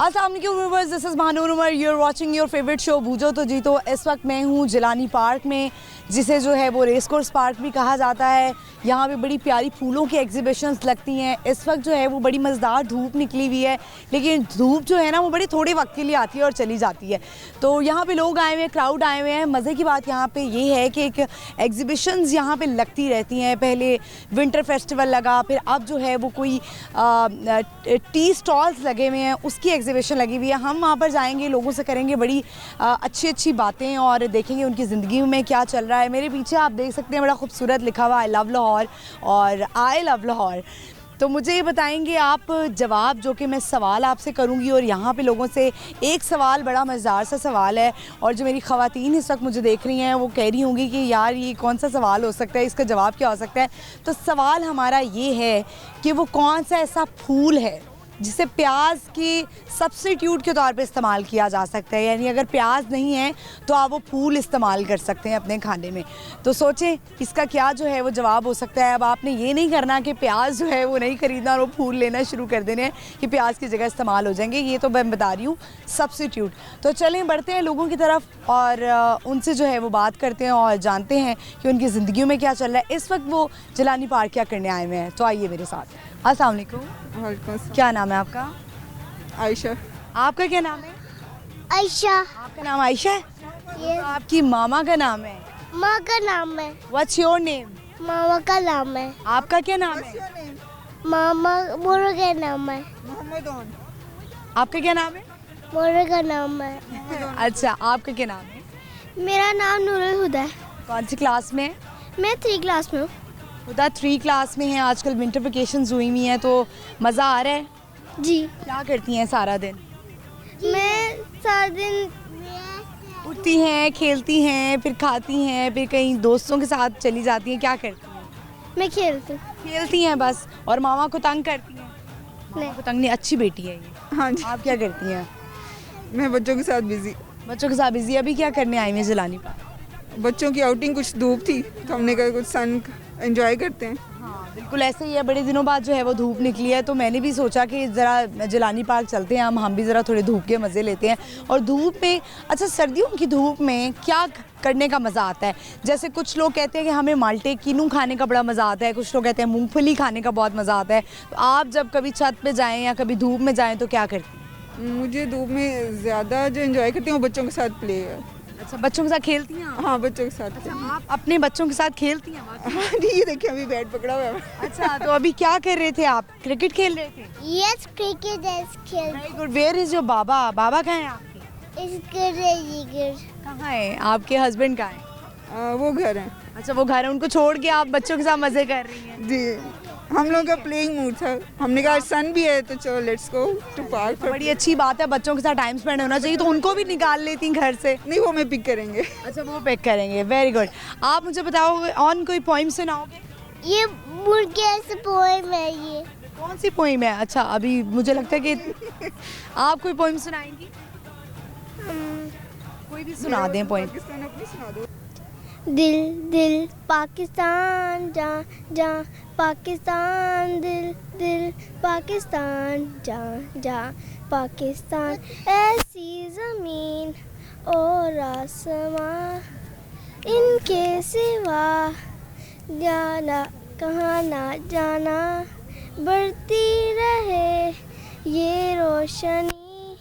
अस्सलाम वालेकुम viewers, this is Mahnoor Umar, you are watching your favourite show Bujho To जीतो। इस वक्त मैं हूँ जिलानी पार्क में, जिसे जो है वो रेस कोर्स पार्क भी कहा जाता है। यहाँ पे बड़ी प्यारी फूलों की एग्जीबिशंस लगती हैं। इस वक्त जो है वो बड़ी मज़ेदार धूप निकली हुई है, लेकिन धूप जो है ना वो बड़े थोड़े वक्त के लिए आती है और चली जाती है। तो यहाँ पे लोग आए हुए हैं, क्राउड आए हुए हैं। मज़े की बात यहाँ पे ये है कि एक एग्जीबिशंस यहाँ पे लगती रहती हैं। पहले विंटर फेस्टिवल लगा, फिर अब जो है वो कोई टी स्टॉल्स लगे हुए हैं, उसकी एग्जीबिशन लगी हुई है। हम वहाँ पर जाएंगे, लोगों से करेंगे बड़ी अच्छी बातें और देखेंगे उनकी ज़िंदगी में क्या चल रहा है। मेरे पीछे आप देख सकते हैं बड़ा खूबसूरत लिखा हुआ आई लव लाहौर और आई लव लाहौर। तो मुझे ये बताएंगे आप जवाब, जो कि मैं सवाल आपसे करूंगी। और यहाँ पे लोगों से एक सवाल, बड़ा मज़ेदार सा सवाल है, और जो मेरी ख़वातीन इस वक्त मुझे देख रही हैं वो कह रही होंगी कि यार ये कौन सा सवाल हो सकता है, इसका जवाब क्या हो सकता है। तो सवाल हमारा ये है कि वो कौन सा ऐसा फूल है जिसे प्याज की सब्स्टिट्यूट के तौर पे इस्तेमाल किया जा सकता है। यानी अगर प्याज नहीं है तो आप वो फूल इस्तेमाल कर सकते हैं अपने खाने में। तो सोचें इसका क्या जो है वो जवाब हो सकता है। अब आपने ये नहीं करना कि प्याज जो है वो नहीं ख़रीदना और वो फूल लेना शुरू कर देने हैं कि प्याज की जगह इस्तेमाल हो जाएंगे। ये तो मैं बता रही हूँ सब्स्टिट्यूट। तो चलें बढ़ते हैं लोगों की तरफ और उनसे जो है वो बात करते हैं और जानते हैं कि उनकी ज़िंदगी में क्या चल रहा है। इस वक्त वो जिलानी पार्क क्या करने आए हुए हैं। तो आइए मेरे साथ। अस्सलाम वालेकुम। क्या नाम है आपका? आयशा। आपका क्या नाम है? आयशा। आपका नाम आयशा है? ये आपकी मामा का नाम है? माँ का नाम है। What's your name? मामा का नाम है। आपका क्या नाम है? मामा मोरो का नाम है। मोहम्मद। आपका क्या नाम है? मोरो का नाम है। अच्छा, आपका क्या नाम है? मेरा नाम नूरुल हुदा है। कौन सी क्लास में है? मैं 3 क्लास में हूँ। हुदा 3 क्लास में है। आजकल विंटर वेकेशंस हुई हुई हैं, तो मज़ा आ रहा है? जी। क्या करती हैं सारा दिन? मैं सारा दिन उठती हैं, खेलती हैं, फिर खाती हैं, फिर कहीं दोस्तों के साथ चली जाती हैं। क्या करती हैं? मैं खेलती हूँ। खेलती हैं बस, और मामा को तंग करती हैं? नहीं। को तंग नहीं, अच्छी बेटी है ये। हाँ जी, आप क्या करती हैं? मैं बच्चों के साथ बिजी। बच्चों के साथ बिजी। अभी क्या करने आई हैं जिलानी पार्क? बच्चों की आउटिंग, कुछ धूप थी तो हमने कहा कुछ सन एंजॉय करते हैं। हाँ बिल्कुल ऐसे ही है, बड़े दिनों बाद जो है वो धूप निकली है, तो मैंने भी सोचा कि ज़रा जिलानी पार्क चलते हैं, हम भी ज़रा थोड़े धूप के मज़े लेते हैं। और धूप में, अच्छा सर्दियों की धूप में क्या करने का मज़ा आता है? जैसे कुछ लोग कहते हैं कि हमें माल्टे कीनू खाने का बड़ा मज़ा आता है, कुछ लोग कहते हैं मूंगफली खाने का बहुत मज़ा आता है। तो आप जब कभी छत पे जाएँ या कभी धूप में जाएँ तो क्या करती हैं? मुझे धूप में ज़्यादा जो एंजॉय करती हूँ वो बच्चों के साथ प्ले है। अच्छा, बच्चों के साथ खेलती हैं आप? हाँ, बच्चों के साथ। अच्छा, आप अपने बच्चों के साथ खेलती हैं? हाँ जी, ये देखिए अभी बैट पकड़ा हुआ है। अच्छा, तो अभी क्या कर रहे थे आप? क्रिकेट खेल रहे थे? यस, क्रिकेट इज खेल। Very good. Where is your baba? बाबा कहाँ हैं आपके? Is good. कहाँ है आपके हस्बैंड? कहाँ है? वो घर है अच्छा, वो घर है, उनको छोड़ के आप बच्चों के साथ मजे कर रही हैं। जी। हम लोगों का प्लेइंग मूड था, हमने कहा सन भी है तो चलो लेट्स गो टू पार्क। बड़ी अच्छी बात है, बच्चों के साथ टाइम स्पेंड होना चाहिए। तो उनको भी निकाल लेती हैं घर से? नहीं, वो मैं पिक करेंगे। अच्छा, वो पिक करेंगे। Very good. आप मुझे बताओगे ऑन कोई पोइम सुनाओगे? ये मुर्गे से पोएम है। ये कौन सी पोइम है? अच्छा, अभी मुझे लगता है कि आप कोई पोइम सुनाएंगी? कोई भी सुना दें पोइम। पाकिस्तान अपनी सुना दो। दिल दिल पाकिस्तान जा जा, पाकिस्तान दिल दिल पाकिस्तान जा जा, पाकिस्तान ऐसी ज़मीन और आसमां, इनके सिवा जाना कहाँ ना जाना, बढ़ती रहे ये रोशनी,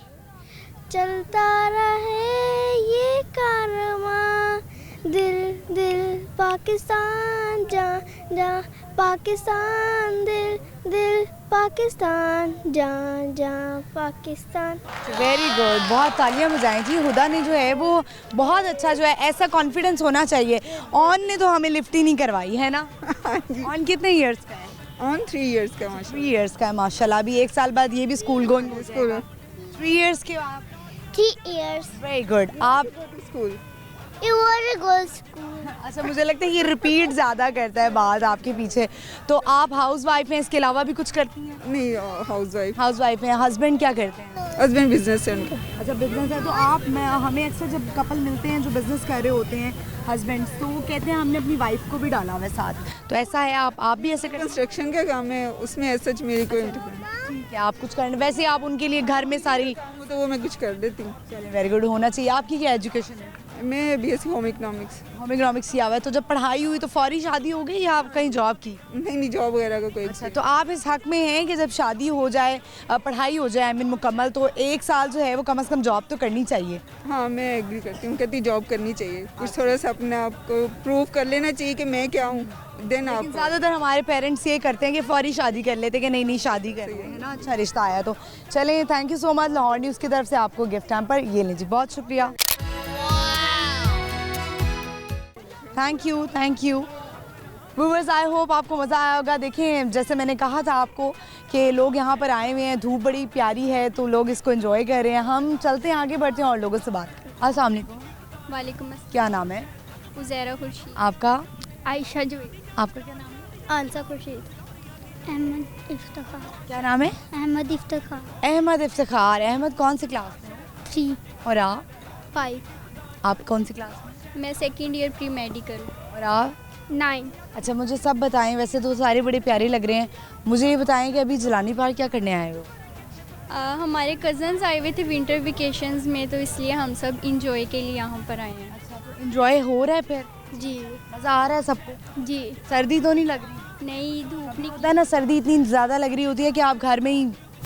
चलता रहे ये कारवां, दिल दिल पाकिस्तान जा जा, पाकिस्तान दिल दिल पाकिस्तान जा जा, पाकिस्तान। वेरी गुड, बहुत तालियां बजाएं जी। हुदा ने जो है वो बहुत अच्छा जो है, ऐसा कॉन्फिडेंस होना चाहिए। ऑन ने तो हमें लिफ्ट ही नहीं करवाई है ना? ऑन कितने ईयर्स का है? ऑन 3 इयर्स का माशाल्लाह। 3 ईयर्स का है माशाल्लाह। अभी 1 साल बाद ये भी स्कूल गोइंग हो स्कूल जाएगा। 3 ईयर्स के आप? 3 years। Very good. आप? School. You want to go school? अच्छा, मुझे लगता है ये रिपीट ज़्यादा करता है बात आपके पीछे। तो आप हाउस वाइफ हैं, इसके अलावा भी कुछ करती हैं? नहीं, हाउस वाइफ। हाउस वाइफ हैं। हस्बैंड क्या करते हैं? हस्बैंड बिजनेस है उनका। अच्छा, बिजनेस है। तो आप हमें अक्सर जब कपल मिलते हैं जो बिजनेस कर रहे होते हैं हस्बैंड्स, तो वो कहते हैं हमने अपनी वाइफ को भी डाला हुआ है साथ। तो ऐसा है? आप भी ऐसे करते हैं? कंस्ट्रक्शन का काम है, उसमें सच मेरी कोई इंटरफेरेंस। ठीक है, आप कुछ करने वैसे आप उनके लिए घर में सारी तो वो मैं कुछ कर देती हूँ। चलिए वेरी गुड, होना चाहिए। आपकी क्या एजुकेशन है? मैं BSc home economics. Home economics किया हुआ है। तो जब पढ़ाई हुई तो फौरी शादी हो गई या आप कहीं जॉब की? नहीं, जॉब वगैरह का कोई अच्छा, तो आप इस हक में हैं कि जब शादी हो जाए, पढ़ाई हो जाए मुकम्मल, तो 1 साल जो है वो कम से कम जॉब तो करनी चाहिए। हाँ, मैं एग्री करती हूँ, कहती जॉब करनी चाहिए, कुछ थोड़ा सा अपने आप को प्रूव कर लेना चाहिए कि मैं क्या हूँ। देन आप ज़्यादातर हमारे पेरेंट्स ये करते हैं कि फौरी शादी कर लेते हैं कि नहीं शादी कर रहे हैं ना, अच्छा रिश्ता आया तो। चलें, thank you so much. Lahore news की तरफ से आपको गिफ्ट हैम्पर ये लीजिए, बहुत शुक्रिया। Thank you, thank you. Viewers, I hope आपको मज़ा आया होगा। देखें, जैसे मैंने कहा था आपको कि लोग यहाँ पर आए हुए हैं, धूप बड़ी प्यारी है तो लोग इसको एंजॉय कर रहे हैं। हम चलते हैं आगे, बढ़ते हैं और लोगों से बात करें। अस्सलाम वालेकुम। वालेकुम अस्सलाम। क्या नाम है उज़ैरा खुर्शीद। आपका? आयशा जुई। आपका क्या नाम है? आंसा खुर्शीद। अहमद इफ्तिखार। क्या नाम है? अहमद इफ्तिखार। अहमद इफ्तिखार। अहमद कौन सी क्लास में? 3 और आप? 5। आप कौन सी क्लास में? मैं सेकंड ईयर प्री मेडिकल। और आप? 9। अच्छा, मुझे सब बताएं, वैसे तो सारे बड़े प्यारे लग रहे हैं, मुझे ये बताएं कि अभी जिलानी पार्क क्या करने आए हो? हमारे कज़न्स आए हुए थे विंटर वेकेशंस में, तो इसलिए हम सब इंजॉय के लिए यहाँ पर आए हैं। अच्छा, तो एंजॉय हो रहा है फिर? जी मज़ा आ रहा है सबको? जी। सर्दी तो नहीं लग रही? नहीं, धूप होता निकली। है ना, सर्दी इतनी ज़्यादा लग रही होती है कि आप घर में ही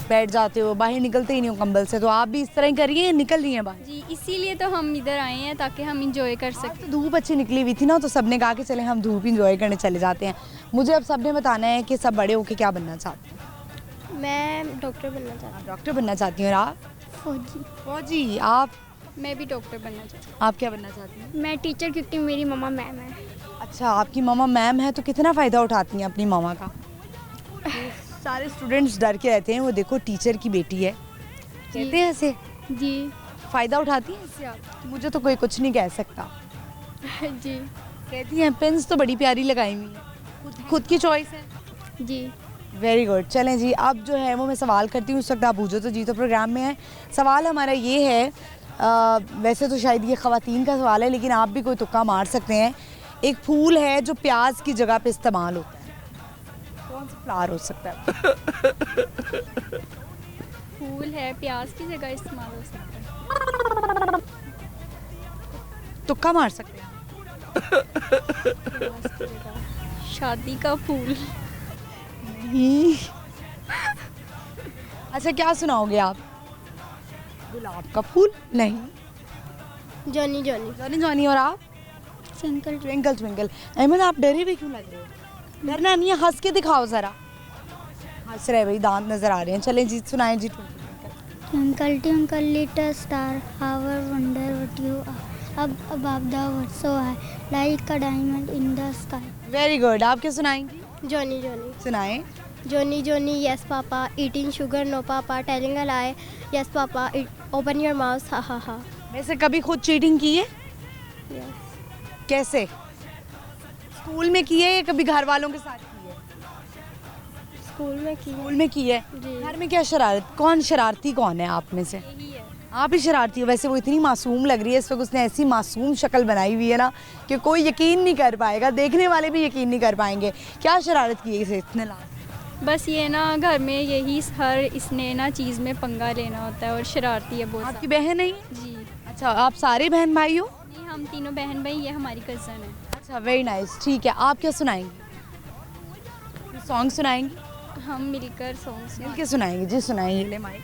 बैठ जाते हो, बाहर निकलते ही नहीं हो कंबल से। तो आप भी इस तरह ही करिए, निकल रही हैं बाहर? जी, इसीलिए तो हम इधर आए हैं ताकि हम इंजॉय कर आज सकें। तो धूप अच्छी निकली हुई थी ना, तो सबने कहा कि चले हम धूप इंजॉय करने चले जाते हैं। मुझे अब सबने बताना है कि सब बड़े होके क्या बनना चाहते हैं। मैं डॉक्टर बनना चाहती आप डॉक्टर बनना चाहती हैं? और आप? हूँ। फौजी। फौजी। आप? मैं भी डॉक्टर बनना चाहती आप क्या बनना चाहती हैं? मैं टीचर, क्योंकि मेरी मम्मा मैम है। अच्छा, आपकी मामा मैम है, तो कितना फ़ायदा उठाती हैं अपनी मामा का? सारे स्टूडेंट्स डर के रहते हैं, वो देखो टीचर की बेटी है, कहते हैं ऐसे। हूँ। जी फ़ायदा उठाती हैं इससे आप? मुझे तो कोई कुछ नहीं कह सकता। जी कहती हैं पिन्स तो बड़ी प्यारी लगाई हुई है, खुद की चॉइस है। जी। Very good. चलें जी, अब जो है वो मैं सवाल करती हूँ। उस वक्त आप बूझो तो जीतो प्रोग्राम में है। सवाल हमारा ये है, वैसे तो शायद ये ख़वातीन का सवाल है, लेकिन आप भी कोई तुक्का मार सकते हैं। एक फूल है जो प्याज की जगह पे इस्तेमाल होता है, कौन सा फ्लावर हो सकता है? फूल है, प्याज की जगह इस्तेमाल हो सकता है। तुक्का मार सकते हैं? प्याज की जगह शादी का फूल। नहीं। अच्छा, क्या सुनाओगे आप? गुलाब का फूल? नहीं। Johnny Johnny. Johnny Johnny. और आप? Twinkle twinkle twinkle. अहमद, आप डरे हुए क्यों लग रहे हो? डरना नहीं है, हंस के दिखाओ ज़रा। हंस रहे भाई, दांत नज़र आ रहे हैं। चलें जी, सुनाएं जी। Twinkle, twinkle, little star, how I wonder what you are. Up above the world so high, like a diamond in the sky. Very good. आप क्या सुनाएंगी? Johnny, Johnny. सुनाएं। Johnny, Johnny, yes, Papa. Eating sugar, no, Papa. Telling a lie, yes, Papa. Open your mouth, ha ha ha. वैसे कभी खुद cheating की है? Yes. कैसे? School में की है या कभी घर वालों के साथ की है? School में की स्कूल में की है। जी। घर में क्या शरारत, कौन शरारती कौन है आप में से? यही है। आप ही शरारती हो। वैसे वो इतनी मासूम लग रही है इस वक्त, उसने ऐसी मासूम शक्ल बनाई हुई है ना कि कोई यकीन नहीं कर पाएगा, देखने वाले भी यकीन नहीं कर पाएंगे। क्या शरारत की है इसे इतने लास्ट? बस ये ना, घर में यही हर इसने ना चीज़ में पंगा लेना होता है और शरारती है बहुत आपकी ज़्यादा। बहन नहीं? जी अच्छा, आप सारे बहन भाई हो? नहीं, हम तीनों बहन भाई, ये हमारी कज़न है। अच्छा, वेरी नाइस। ठीक है, आप क्या सुनाएंगी? सॉन्ग सुनाएंगी? हम मिलकर सॉन्ग मिल के सुनाएंगे जी, सुनाएंगे। ले माइक।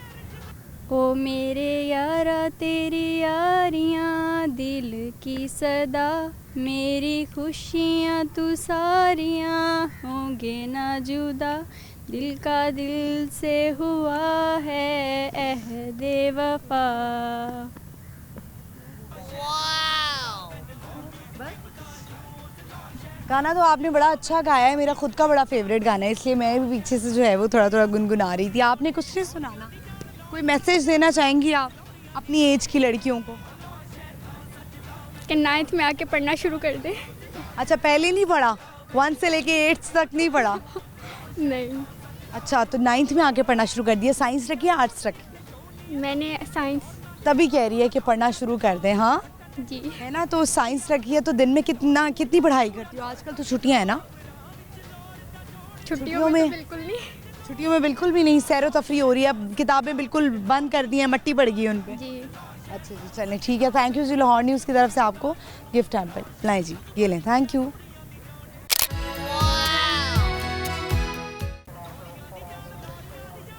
ओ मेरे यारा तेरी यारियाँ दिल की सदा, मेरी खुशियाँ तू सारियाँ होंगे ना जुदा, दिल का दिल से हुआ है अहदे वफा। गाना तो आपने बड़ा अच्छा गाया है, मेरा खुद का बड़ा फेवरेट गाना है, इसलिए मैं भी पीछे से जो है वो थोड़ा थोड़ा गुनगुना रही थी। आपने कुछ नहीं सुनाना? कोई मैसेज देना चाहेंगी आप अपनी एज की लड़कियों को? कि 9th में आके पढ़ना शुरू कर दे। अच्छा, पहले नहीं पढ़ा? 1 से लेके 8 तक नहीं पढ़ा? नहीं, अच्छा, तो 9th में आके पढ़ना शुरू कर दिया। साइंस रखी है आर्ट्स रखी? मैंने साइंस। तभी कह रही है कि पढ़ना शुरू कर दें। हाँ जी है ना, तो साइंस रखी है तो दिन में कितनी पढ़ाई करती हो? आजकल तो छुट्टियां हैं ना, छुट्टियों में तो बिल्कुल नहीं। छुट्टियों में बिल्कुल भी नहीं, सैर व तफरी हो रही है, अब किताबें बिल्कुल बंद कर दी हैं, मट्टी पड़ गई है उन पे। जी। अच्छा जी, चलें ठीक है, थैंक यू जी। लाहौर न्यूज़ की तरफ से आपको गिफ्ट हैम्पर लाएं जी, ये लें, थैंक यू।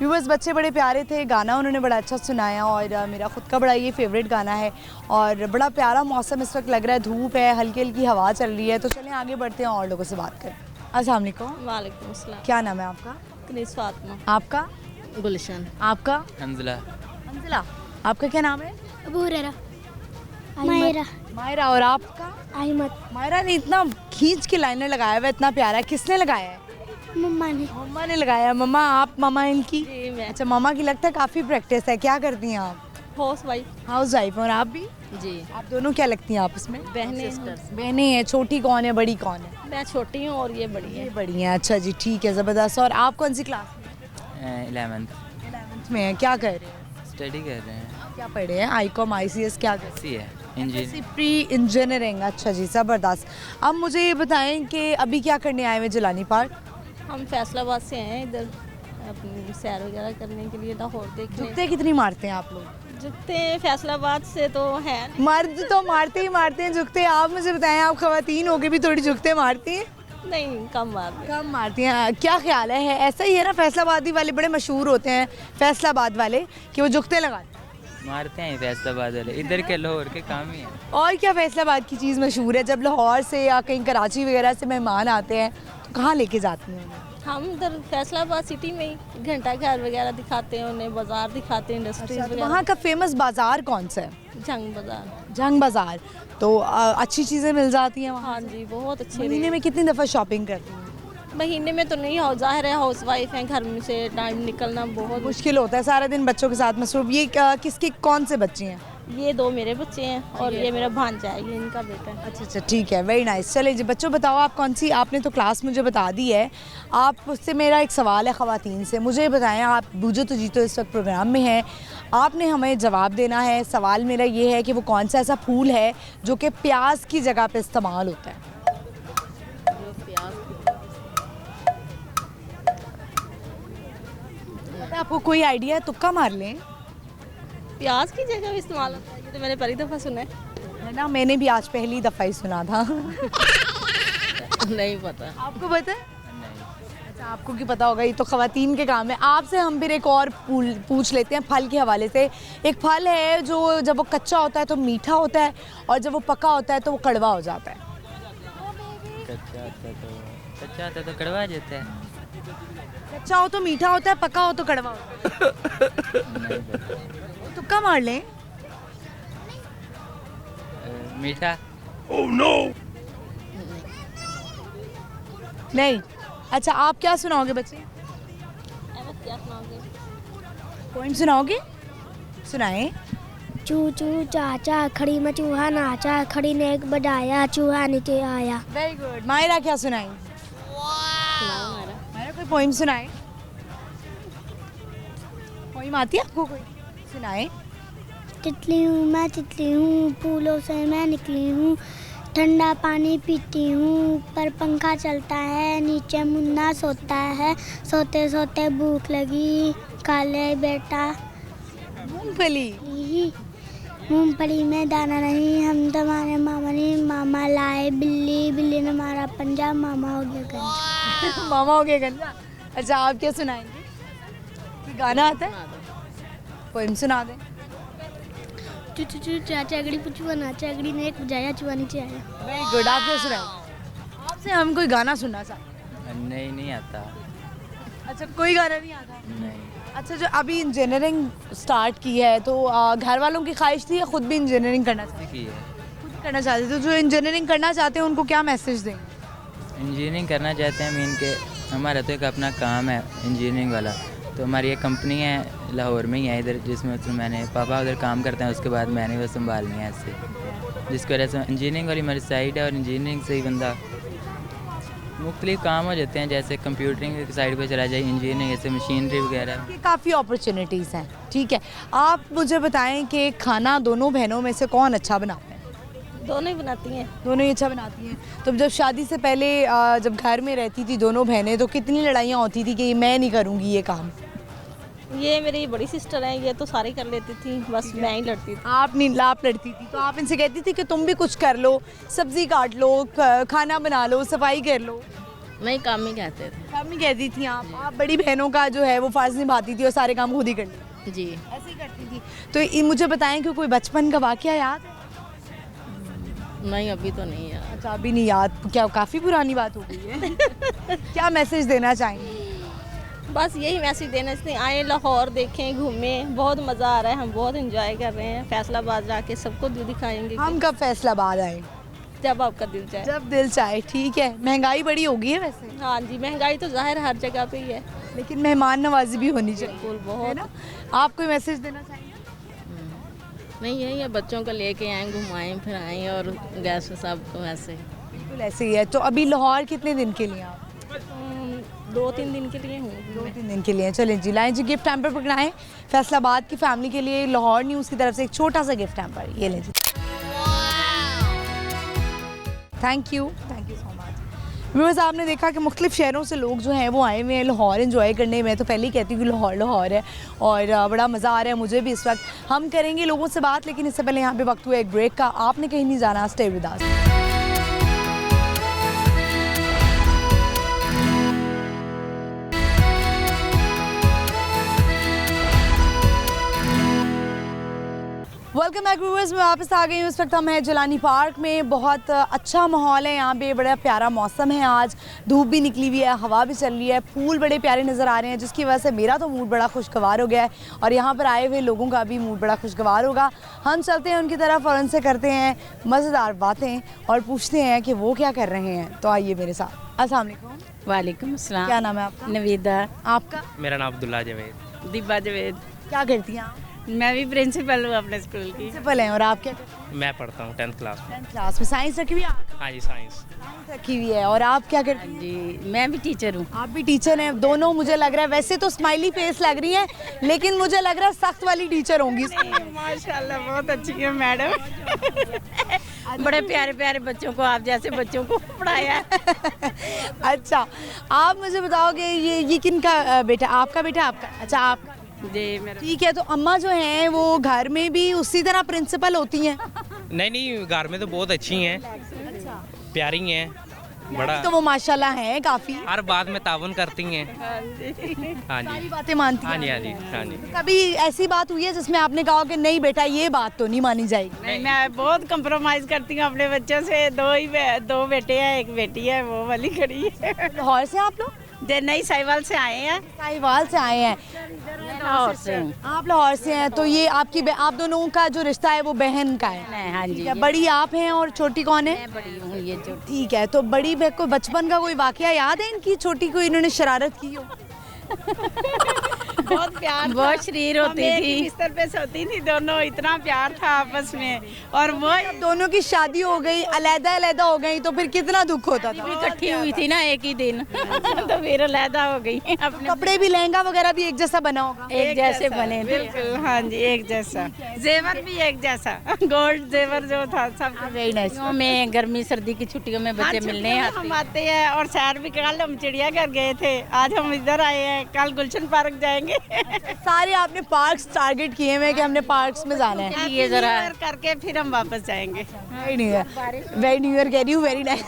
व्यूअर्स, बच्चे बड़े प्यारे थे, गाना उन्होंने बड़ा अच्छा सुनाया और मेरा ख़ुद का बड़ा ये फेवरेट गाना है और बड़ा प्यारा मौसम इस वक्त लग रहा है, धूप है, हल्की हल्की हवा चल रही है, तो चलें आगे बढ़ते हैं और लोगों से बात करें। अस्सलाम वालेकुम। वालेकुम अस्सलाम। क्या नाम है आपका? कनीस फातिमा। आपका? गुलशन। आपका? हंजला। मंजिला। आपका क्या नाम है? अबू हुरैरा। मायरा। मायरा। और आपका? अहमद। मायरा ने इतना खींच के लाइनर लगाया हुआ है, इतना प्यारा, किसने लगाया है? मम्मा ने। मम्मा ने लगाया। मम्मा, आप मम्मा इनकी? जी मैं। अच्छा, मम्मा की लगता है काफ़ी प्रैक्टिस है, क्या करती हैं आप? House wife. House wife. और आप भी? जी। आप दोनों क्या लगती हैं आपस में? बहनें बहनें हैं। छोटी कौन है, बड़ी कौन है? मैं छोटी हूँ और ये बड़ी ये है। बड़ी हैं। अच्छा जी, ठीक है, ज़बरदस्त। और आप कौन सी क्लास में? 11th 11th में हैं। क्या कर रहे हैं? स्टडी कर रहे हैं। क्या पढ़ रहे हैं? आईकॉम, ICS क्या कर सी है इंजीनियर। Pre engineering. अच्छा जी, ज़बरदस्त। अब मुझे ये बताएं कि अभी क्या करने आए हुए जिलानी पार्क? हम फैसलाबाद से आए हैं इधर अपनी सैर वगैरह करने के लिए, लाहौर देखने। जुत्ते कितनी मारते हैं आप लोग? जुत्ते फैसलाबाद से तो है। मर्द तो मारते ही मारते हैं जुत्ते, आप मुझे बताएं, आप खवातीन होके भी थोड़ी जुत्ते मारती हैं? नहीं, कम बात है। कम मारती हैं। क्या ख्याल है ऐसा ही है ना, फैसलाबादी वाले बड़े मशहूर होते हैं, फैसलाबाद वाले, कि वो जुत्ते लगाते हैं। मारते हैं फैसलाबाद वाले, इधर के लाहौर के काम ही है। और क्या फैसलाबाद की चीज़ मशहूर है? जब लाहौर से या कहीं कराची वगैरह से मेहमान आते हैं तो कहाँ लेके जाती हैं? हम इधर फैसलाबाद सिटी में ही घंटा घर वगैरह दिखाते हैं उन्हें, बाजार दिखाते हैं, इंडस्ट्रीज अच्छा, तो वगैरह। वहाँ का फेमस बाज़ार कौन सा है? जंग बाजार। जंग बाज़ार। तो अच्छी चीज़ें मिल जाती हैं वहाँ? हाँ जी, बहुत अच्छे महीने में कितनी दफ़ा शॉपिंग करती हैं? महीने में तो नहीं हो, जाहिर है हाउस वाइफ हैं, घर में से टाइम निकलना बहुत मुश्किल होता है, सारा दिन बच्चों के साथ मसरूफ। ये किसके कौन से बच्चे हैं? ये दो मेरे बच्चे हैं और ये मेरा भांजा है, ये इनका बेटा है। अच्छा अच्छा, ठीक है, वेरी नाइस। चले जी बच्चों, बताओ आप कौन सी, आपने तो क्लास मुझे बता दी है, आप उससे मेरा एक सवाल है ख़वातीन से, मुझे बताएं, आप बूझो तो जीतो इस वक्त प्रोग्राम में हैं, आपने हमें जवाब देना है। सवाल मेरा ये है कि वो कौन सा ऐसा फूल है जो कि प्याज की जगह पे इस्तेमाल होता है? आपको कोई आइडिया है? तुक्का मार लें। प्याज की जगह भी इस्तेमाल होता है, ये तो मैंने पहली दफ़ा सुना है ना, मैंने भी आज पहली दफ़ा ही सुना था। नहीं पता। आपको पता है? अच्छा, आपको क्यों पता होगा, ये तो ख़वातीन के काम है। आपसे हम फिर एक और पूछ लेते हैं फल के हवाले से। एक फल है जो जब वो कच्चा होता है तो मीठा होता है और जब वो पका होता है तो वो कड़वा हो जाता है। कच्चा होता तो कड़वा जाता है। कच्चा हो तो मीठा होता है, पका हो तो कड़वा होता है। तुक्का मार लें। मीठा। नहीं। अच्छा, आप क्या सुनाओगे बच्चे? क्या सुनाओगे? पॉइंट सुनाओगे? सुनाएं। चू चू चाचा खड़ी में चूहा नाचा, खड़ी ने एक बजाया, चूहा नीचे आया। Very good. मायरा क्या सुनाई? मायरा कोई पॉइंट सुनाए। पॉइंट आती है आपको कोई? सुनाए। तितली हूँ मैं, तितली हूँ, फूलों से मैं निकली हूँ, ठंडा पानी पीती हूँ, ऊपर पंखा चलता है, नीचे मुन्ना सोता है, सोते सोते भूख लगी, काले बेटा मूंगफली। मूंगफली में दाना नहीं, हम तुम्हारे मामा नहीं, मामा लाए बिल्ली, बिल्ली ने मारा पंजा, मामा हो गया गंजा। मामा हो गया गंजा। अच्छा, आप क्या सुनाएंगे? कोई गाना आता है? पोएम सुना दें। चू चू चू चाचा अगड़ी पुचुआ नाचा, अगड़ी ने एक बजाया, चूहा नीचे आया। Very good. आप क्या सुनाएंगे? आपसे हम कोई गाना सुनना चाहते हैं। नहीं आता। अच्छा, कोई गाना नहीं आता? नहीं। अच्छा, जो अभी इंजीनियरिंग स्टार्ट की है तो घर वालों की ख्वाहिश थी या खुद भी इंजीनियरिंग करना चाहते? की है। खुद करना चाहते, तो जो इंजीनियरिंग करना चाहते हैं उनको क्या मैसेज देंगे? इंजीनियरिंग करना चाहते हैं, मीन के हमारा तो एक अपना काम है इंजीनियरिंग वाला, तो हमारी एक कंपनी है लाहौर में ही है इधर, जिसमें तो मैंने पापा उधर काम करते हैं, उसके बाद मैंने वो संभालनी है ऐसे, जिसकी वजह से इंजीनियरिंग वाली हमारी साइड है और इंजीनियरिंग से ही बंदा मुख्तलिफ काम हो जाते हैं, जैसे कंप्यूटरिंग की साइड पे चला जाए, इंजीनियरिंग ऐसे मशीनरी वगैरह। ये काफ़ी अपॉर्चुनिटीज़ हैं। ठीक है, आप मुझे बताएं कि खाना दोनों बहनों में से कौन अच्छा बनाते हैं? दोनों ही बनाती हैं। दोनों ही अच्छा बनाती हैं। तो जब शादी से पहले जब घर में रहती थी दोनों बहनें, तो कितनी लड़ाइयाँ होती थी कि मैं नहीं करूँगी ये काम? ये मेरी बड़ी सिस्टर है, ये तो सारी कर लेती थी, बस मैं ही लड़ती थी। आप लड़ती थी, तो आप इनसे कहती थी कि तुम भी कुछ कर लो, सब्जी काट लो, खाना बना लो, सफाई कर लो? नहीं, काम ही कहते थे। काम ही कहती थी आप बड़ी बहनों का जो है वो फ़र्ज़ निभाती थी और सारे काम खुद ही कर लेती जी। ऐसे ही करती थी। तो मुझे बताएं कि कोई बचपन का वाक़या याद है? नहीं, अभी तो नहीं है। अच्छा, अभी नहीं याद? क्या काफ़ी पुरानी बात हो गई है? क्या मैसेज देना चाहेंगे? बस यही मैसेज देना, इसने आए लाहौर देखें, घूमें, बहुत मज़ा आ रहा है, हम बहुत इंजॉय कर रहे हैं। फैसलाबाद जाके सबको दिखाएंगे। हम कब फैसलाबाद आए? जब आपका दिल चाहे। जब दिल चाहे। ठीक है। महंगाई बड़ी हो गई है वैसे, हाँ जी, महंगाई तो जाहिर हर जगह पे ही है, लेकिन मेहमान नवाजी भी होनी चाहिए। बिल्कुल, है बहुत। ना? आप कोई मैसेज देना चाहेंगे? नहीं, यही है, बच्चों को लेके आए, घुमाएं फिर आए, और गैस सब तो ऐसे। बिल्कुल ऐसे ही है। तो अभी लाहौर कितने दिन के लिए आप? 2-3 दिन के लिए हूँ। 2-3 दिन के लिए। चलें जी, लाएं जी गिफ्ट हैम्पर पकड़ाएं फैसलाबाद की फैमिली के लिए। लाहौर न्यूज़ की तरफ से एक छोटा सा गिफ्ट हैम्पर, ये लें जी। Thank you so much. Viewers, आपने देखा कि मुख्तलिफ शहरों से लोग जो हैं वो आए हुए हैं लाहौर एंजॉय करने में। तो पहले ही कहती हूँ कि लाहौर है और बड़ा मज़ा आ रहा है मुझे भी इस वक्त। हम करेंगे लोगों से बात, लेकिन इससे पहले यहाँ पे वक्त हुआ एक ब्रेक का। आपने कहीं नहीं जाना, stay with us. Welcome back viewers, मैं वापस आ गई हूँ। इस वक्त हम हैं जिलानी पार्क में। बहुत अच्छा माहौल है यहाँ पे, बड़ा प्यारा मौसम है आज, धूप भी निकली हुई है, हवा भी चल रही है, फूल बड़े प्यारे नज़र आ रहे हैं, जिसकी वजह से मेरा तो मूड बड़ा खुशगवार हो गया है और यहाँ पर आए हुए लोगों का भी मूड बड़ा खुशगवार होगा। हम चलते हैं उनकी तरफ और उनसे करते हैं मज़ेदार बातें और पूछते हैं कि वो क्या कर रहे हैं। तो आइए मेरे साथ। अस्सलाम वालेकुम। वालेकुम अस्सलाम। क्या नाम है आपका? नवीदा। आपका? मेरा नाम अब्दुल्ला जवेद। दिब्बा जवेद। क्या करती हैं आप? मैं भी प्रिंसिपल हूँ अपने स्कूल की। प्रिंसिपल हैं। और आप क्या करते हैं? मैं पढ़ता हूँ 10th क्लास में। 10th क्लास में। साइंस रखी हुई है आपने? हाँ जी, साइंस रखी हुई है। और आप क्या करती हैं? जी, मैं भी टीचर हूँ। आप भी टीचर हैं। दोनों मुझे लग रहा है, वैसे तो स्माइली फेस लग रही है, लेकिन मुझे लग रहा है सख्त वाली टीचर होंगी। माशाल्लाह, बहुत अच्छी है मैडम। बड़े प्यारे प्यारे बच्चों को, आप जैसे बच्चों को पढ़ाया है। अच्छा, आप मुझे बताओगे ये किनका बेटा? आपका बेटा? आपका? अच्छा, आपका। जी, मेरा। ठीक है। तो अम्मा जो हैं वो घर में भी उसी तरह प्रिंसिपल होती हैं? नहीं, घर में तो बहुत अच्छी हैं, प्यारी हैं, बड़ा तो वो माशाल्लाह हैं काफ़ी, हर बात में ताउन करती हैं। हाँ सारी जी, बातें मानती हाँ हैं। जी, हाँ जी, हाँ जी। कभी ऐसी बात हुई है जिसमें आपने कहा कि नहीं बेटा ये बात तो नहीं मानी जाएगी? नहीं, मैं बहुत कंप्रोमाइज करती हूँ अपने बच्चों से। दो बेटे हैं, एक बेटी है, वो वाली खड़ी है। लाहौर से आप लोग? नई साहिवाल से आए हैं। साहिवाल से आए हैं। लाहौर से हूँ। आप लाहौर से हैं। तो ये आप दोनों का जो रिश्ता है वो बहन का है? हाँ जी। या बड़ी आप हैं और छोटी कौन है? मैं बड़ी हूँ, ये जो। ठीक है। तो बड़ी बहन को बचपन का कोई वाकया याद है इनकी? छोटी को इन्होंने शरारत की हो? बहुत प्यार, बहुत शरीर होती थी, बिस्तर पे सोती थी दोनों, इतना प्यार था आपस में। और वो दोनों की शादी हो गई, अलग-अलग हो गई, तो फिर कितना दुख होता था? इकट्ठी हुई थी ना एक ही दिन। तो फिर अलहदा हो गई। अपने कपड़े भी, लहंगा वगैरह भी एक जैसा बना होगा? एक जैसे बने, बिल्कुल। हाँ जी, एक जैसा। जेवर भी एक जैसा, गोल्ड जेवर जो था सब। Very nice. में गर्मी सर्दी की छुट्टियों में बच्चे मिलने हम आते हैं। और सैर भी, कल हम चिड़ियाघर गए थे, आज हम इधर आए हैं, कल गुलशन पार्क जाएंगे। सारे आपने पार्क्स टारगेट किए हुए हैं कि हमने पार्क्स में जाना है। ये जरा करके फिर हम वापस जाएंगे। वेरी न्यू ईयर कह रही हूँ। Very nice.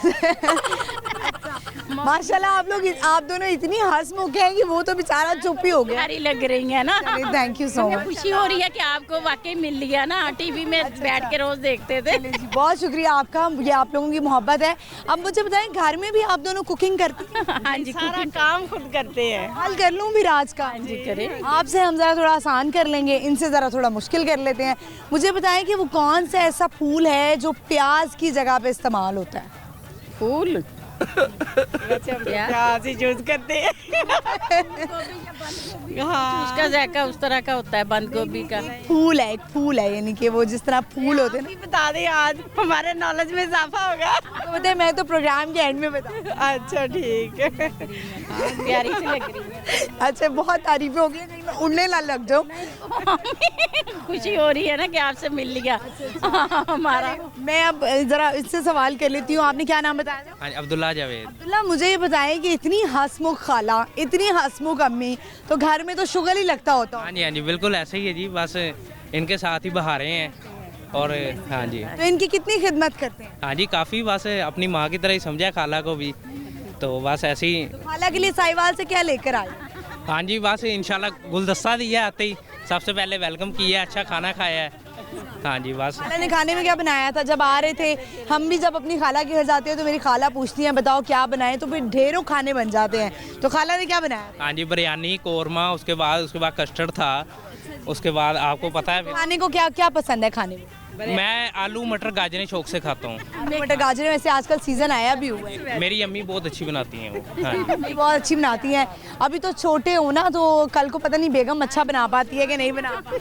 माशाल्लाह, आप दोनों इतनी हंसमुख हैं कि वो तो बेचारा चुप ही हो गया। प्यारी लग रही है ना। Thank you so much. खुशी हो रही है कि आपको वाकई मिल लिया ना, टीवी में बैठ के रोज देखते थे। जी, बहुत शुक्रिया आपका, ये आप लोगों की मोहब्बत है। अब मुझे बताएं, घर में भी आप दोनों कुकिंग करती हैं? हाँ जी, सारा काम खुद करते हैं। हल कर लूँ फिर आज का? जी करें। आपसे हम ज़रा थोड़ा आसान कर लेंगे, इनसे ज़रा थोड़ा मुश्किल कर लेते हैं। मुझे बताएं कि वो कौन सा ऐसा फूल है जो प्याज की जगह पे इस्तेमाल होता है? फूल? क्या से चूज करते हैं हाँ उसका जायका उस तरह का होता है बंद गोभी का। फूल है, एक फूल है, यानी कि वो जिस तरह फूल होते हैं ना। बता दें आज हमारे नॉलेज में इजाफा होगा। तो बताए, मैं तो प्रोग्राम के एंड में बता। अच्छा ठीक है प्यारी सी लग रही है। अच्छा, बहुत तारीफें हो गई, कहीं मैं उड़ने ना लग जाऊं। खुशी हो रही है ना कि आपसे मिल लिया हमारा। मैं अब जरा इससे सवाल कर लेती हूँ, आपने क्या नाम बताया था? हाँ जी, अब्दुल्ला जावेद। अब्दुल्ला, मुझे ये बताएं कि इतनी हंसमुख खाला, इतनी हंसमुख अम्मी, तो घर में तो शुगर ही लगता होता हाँ जी बिल्कुल ऐसे ही है जी, बस इनके साथ ही बहारे हैं और हाँ जी। तो इनकी कितनी खिदमत करते हैं? हाँ जी काफ़ी, बस अपनी माँ की तरह ही समझा खाला को भी, तो बस ऐसे ही। तो खाला के लिए साहिवाल से क्या लेकर आए? हाँ जी बस इंशाल्लाह गुलदस्ता दिया आते ही, सबसे पहले वेलकम किया, अच्छा खाना खाया है। हाँ जी बस। खाला ने खाने में क्या बनाया था? जब आ रहे थे हम भी, जब अपनी खाला के घर जाते हैं तो मेरी खाला पूछती हैं बताओ क्या बनाए, तो फिर ढेरों खाने बन जाते हैं। तो खाला ने क्या बनाया? हाँ जी बिरयानी, कोरमा, उसके बाद कस्टर्ड था, उसके बाद आपको पता है खाने को क्या क्या पसंद है खाने में? मैं आलू मटर गाजरें शौक से खाता हूँ। आलू मटर गाजर वैसे आजकल सीजन आया भी हुआ है। मेरी अम्मी बहुत अच्छी बनाती हैं वो। हाँ जी। अम्मी बहुत अच्छी बनाती हैं। अभी तो छोटे हो ना, तो कल को पता नहीं बेगम अच्छा बना पाती है कि नहीं बना पाती।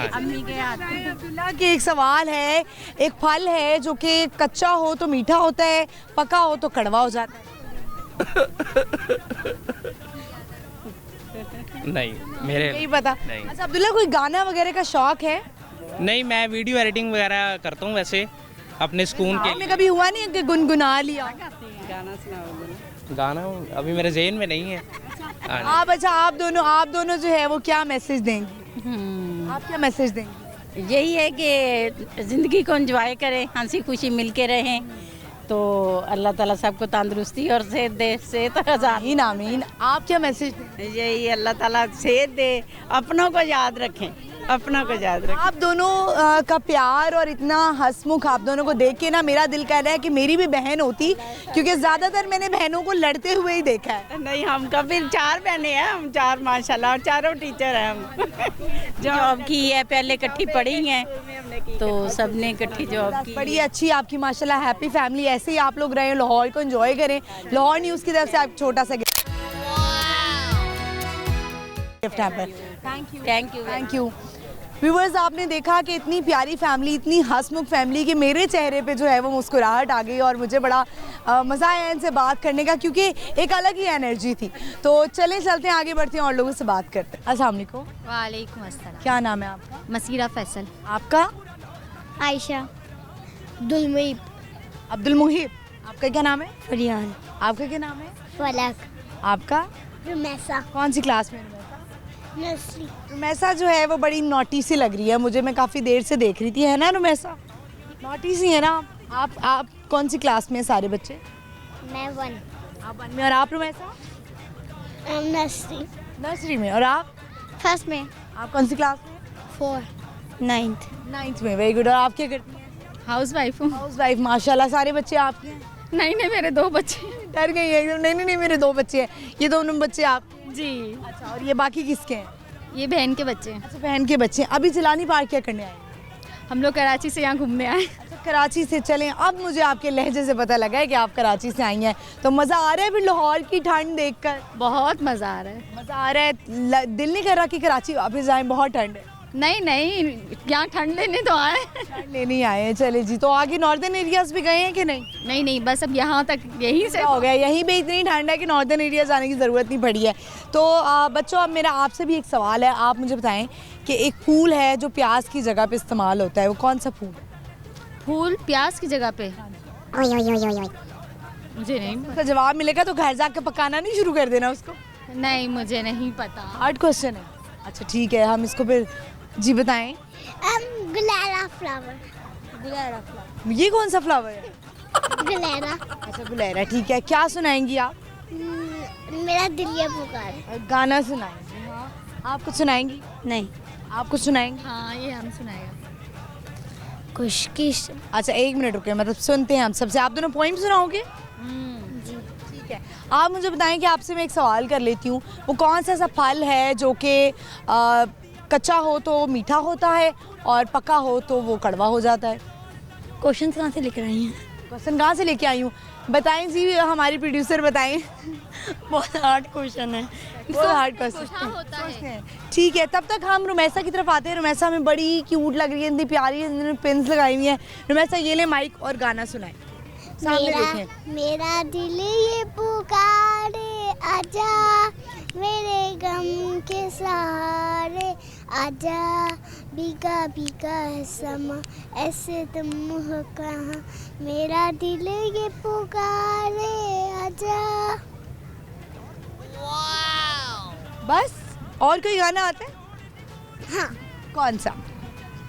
अम्मी के हाथ में। अब्दुल्ला के एक सवाल है, एक फल है जो कि कच्चा हो तो मीठा होता है, पका हो तो कड़वा हो जाता है। नहीं मेरे नहीं पता। नहीं। अच्छा अब्दुल्ला, कोई गाना वगैरह का शौक है? नहीं, मैं वीडियो एडिटिंग वगैरह करता हूँ वैसे अपने सुकून के आपने कभी हुआ नहीं है कि गुनगुना लिया? गाना अभी मेरे ज़हन में नहीं है। हाँ जी। आप अच्छा, आप दोनों जो है वो क्या मैसेज देंगे? आप क्या मैसेज देंगे? यही है कि ज़िंदगी को एंजॉय करें, हंसी खुशी मिल के रहें, तो अल्लाह ताला सबको तंदुरुस्ती और सेहत दे, सेहत हजार। आमीन आमीन। आप क्या मैसेज देंगे? यही अल्लाह ताला सेहत दे, अपनों को याद रखें, अपनों को याद रखें। आप दोनों का प्यार और इतना हंसमुख आप दोनों को देख के ना मेरा दिल कह रहा है कि मेरी भी बहन होती, क्योंकि ज़्यादातर मैंने बहनों को लड़ते हुए ही देखा है। नहीं, हम कभी 4 बहनें हैं, हम 4 माशाल्लाह, और चारों टीचर हैं हम। जॉब की है, पहले इकट्ठी पढ़ी हैं, तो सबने इकट्ठी जॉब की। बड़ी अच्छी आपकी माशाल्लाह हैप्पी फैमिली। ऐसे ही आप लोग रहे, लाहौर को एंजॉय करें। लाहौर न्यूज़ की तरफ से आप छोटा सा गिफ्ट है। Thank you. व्यूअर्स, आपने देखा कि इतनी प्यारी फैमिली, इतनी हंसमुख फैमिली कि मेरे चेहरे पे जो है वो मुस्कुराहट आ गई और मुझे बड़ा मज़ा आया इनसे बात करने का, क्योंकि एक अलग ही एनर्जी थी। तो चलते हैं, आगे बढ़ते हैं और लोगों से बात करते हैं। अस्सलाम वालेकुम। वालेकुम अस्सलाम। क्या नाम है आपका? मसीरा फैसल। आपका? आयशा, दुलमुईब, अब्दुल मुहीब। आपका क्या नाम है? फरियान, आपका क्या नाम है? फलक, आपका? रुमैसा, कौन सी क्लास में? नर्सरी। रुमैसा जो है वो बड़ी नोटी सी लग रही है मुझे, मैं काफ़ी देर से देख रही थी, है ना रुमैसा? नोटी सी है ना आप कौन सी क्लास में हैं सारे बच्चे? मैं 1, आप 1 में। और आप रुमैसा? नर्सरी, नर्सरी में। और आप? फर्स्ट में, आप कौन सी क्लास में? 4, 9th। 9th में। Very good. और आप क्या करती हैं? हाउस वाइफ हूँ। House wife. माशाल्लाह, सारे बच्चे आपके हैं? नहीं मेरे 2 बच्चे। डर गई है एकदम। नहीं, मेरे 2 बच्चे हैं। ये दोनों बच्चे आपके? जी। अच्छा, और ये बाकी किसके हैं? ये बहन के बच्चे हैं। अच्छा, बहन के बच्चे हैं। अभी जिलानी पार्क क्या करने आए? हम लोग कराची से यहाँ घूमने आए। अच्छा, कराची से। चलें, अब मुझे आपके लहजे से पता लगा है कि आप कराची से आई हैं, तो मज़ा आ रहा है फिर लाहौर की ठंड देखकर? बहुत मज़ा आ रहा है। मज़ा आ रहा है। दिल नहीं कर रहा कि कराची वापस जाएं? बहुत ठंड है। नहीं यहाँ ठंड लेने तो आए। ठंड लेने आए हैं। चले जी। तो आगे नॉर्दर्न एरियाज भी गए हैं कि नहीं? नहीं बस अब यहाँ तक यहीं से हो गया। यहीं पे इतनी ठंड है कि नॉर्दर्न एरिया जाने की ज़रूरत नहीं पड़ी है। तो बच्चों, अब मेरा आपसे भी एक सवाल है। आप मुझे बताएं कि एक फूल है जो प्याज की जगह पे इस्तेमाल होता है, वो कौन सा फूल है? फूल प्याज की जगह पे? मुझे नहीं उसका जवाब मिलेगा तो घर जाकर पकाना नहीं शुरू कर देना उसको। नहीं मुझे नहीं पता। हार्ड क्वेश्चन है। अच्छा ठीक है, हम इसको फिर जी बताएं। गुलेरा फ्लावर, ये कौन सा फ्लावर है? गुलेरा। अच्छा, गुलेरा। ठीक है, क्या सुनाएंगी आप? मेरा दिल ये पुकार। गाना सुनाएंगी? आप कुछ सुनाएंगी? नहीं, आप कुछ सुनाएंगी? हाँ ये हम सुनाएगा। कुछ किस। अच्छा 1 मिनट रुके, मतलब सुनते हैं हम सबसे। आप दोनों पोइम सुनाओगे? जी। ठीक है। आप मुझे बताएं कि आपसे मैं एक सवाल कर लेती हूँ, वो कौन सा ऐसा फल है जो कि कच्चा हो तो मीठा होता है और पका हो तो वो कड़वा हो जाता है? क्वेश्चन कहाँ से लिख रही हैं? क्वेश्चन कहाँ से लेके आई हूँ? बताएं जी, हमारी प्रोड्यूसर बताएं। बहुत हार्ड क्वेश्चन है। बहुत हार्ड क्वेश्चन। ठीक है, तब तक हम रुमैसा की तरफ आते हैं। रुमैसा में बड़ी क्यूट लग रही है, इतनी प्यारी है, इन्होंने पिन्स लगाई हुई है। रुमैसा ये ले माइक और गाना सुनाए। सामने देखें। मेरा दिल ये पुकारे आजा, मेरे गम के सहारे आजा, भीगा भीगा है समा, ऐसे तुम हो कहाँ, मेरा दिल ये पुकारे आजा। बस और कोई गाना आता है? हाँ, कौन सा?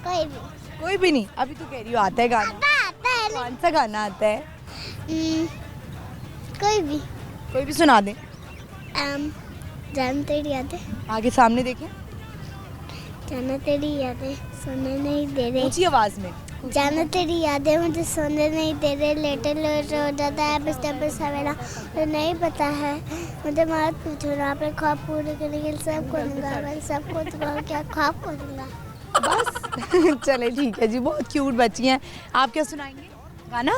कोई भी नहीं। अभी तो कह रही हो आता है गाना। आता है कौन सा गाना आता है? कोई भी सुना दे। जान तेरी यादें, आगे सामने देखें। जाना तेरी यादें सोने नहीं दे रहे, ऊंची आवाज में। जाना तेरी यादें मुझे सोने नहीं दे रहे, लेटे लेटे हो जाता है बिस्तर पे सवेरा, तो नहीं पता है मुझे मत पूछो ना, अपने ख्वाब पूरे करने के लिए सब करूँगा, मैं सबको तुम्हारा क्या ख्वाब करूँगा। बस चले ठीक है जी, बहुत क्यूट बच्ची हैं। आप क्या सुनाएंगे गाना?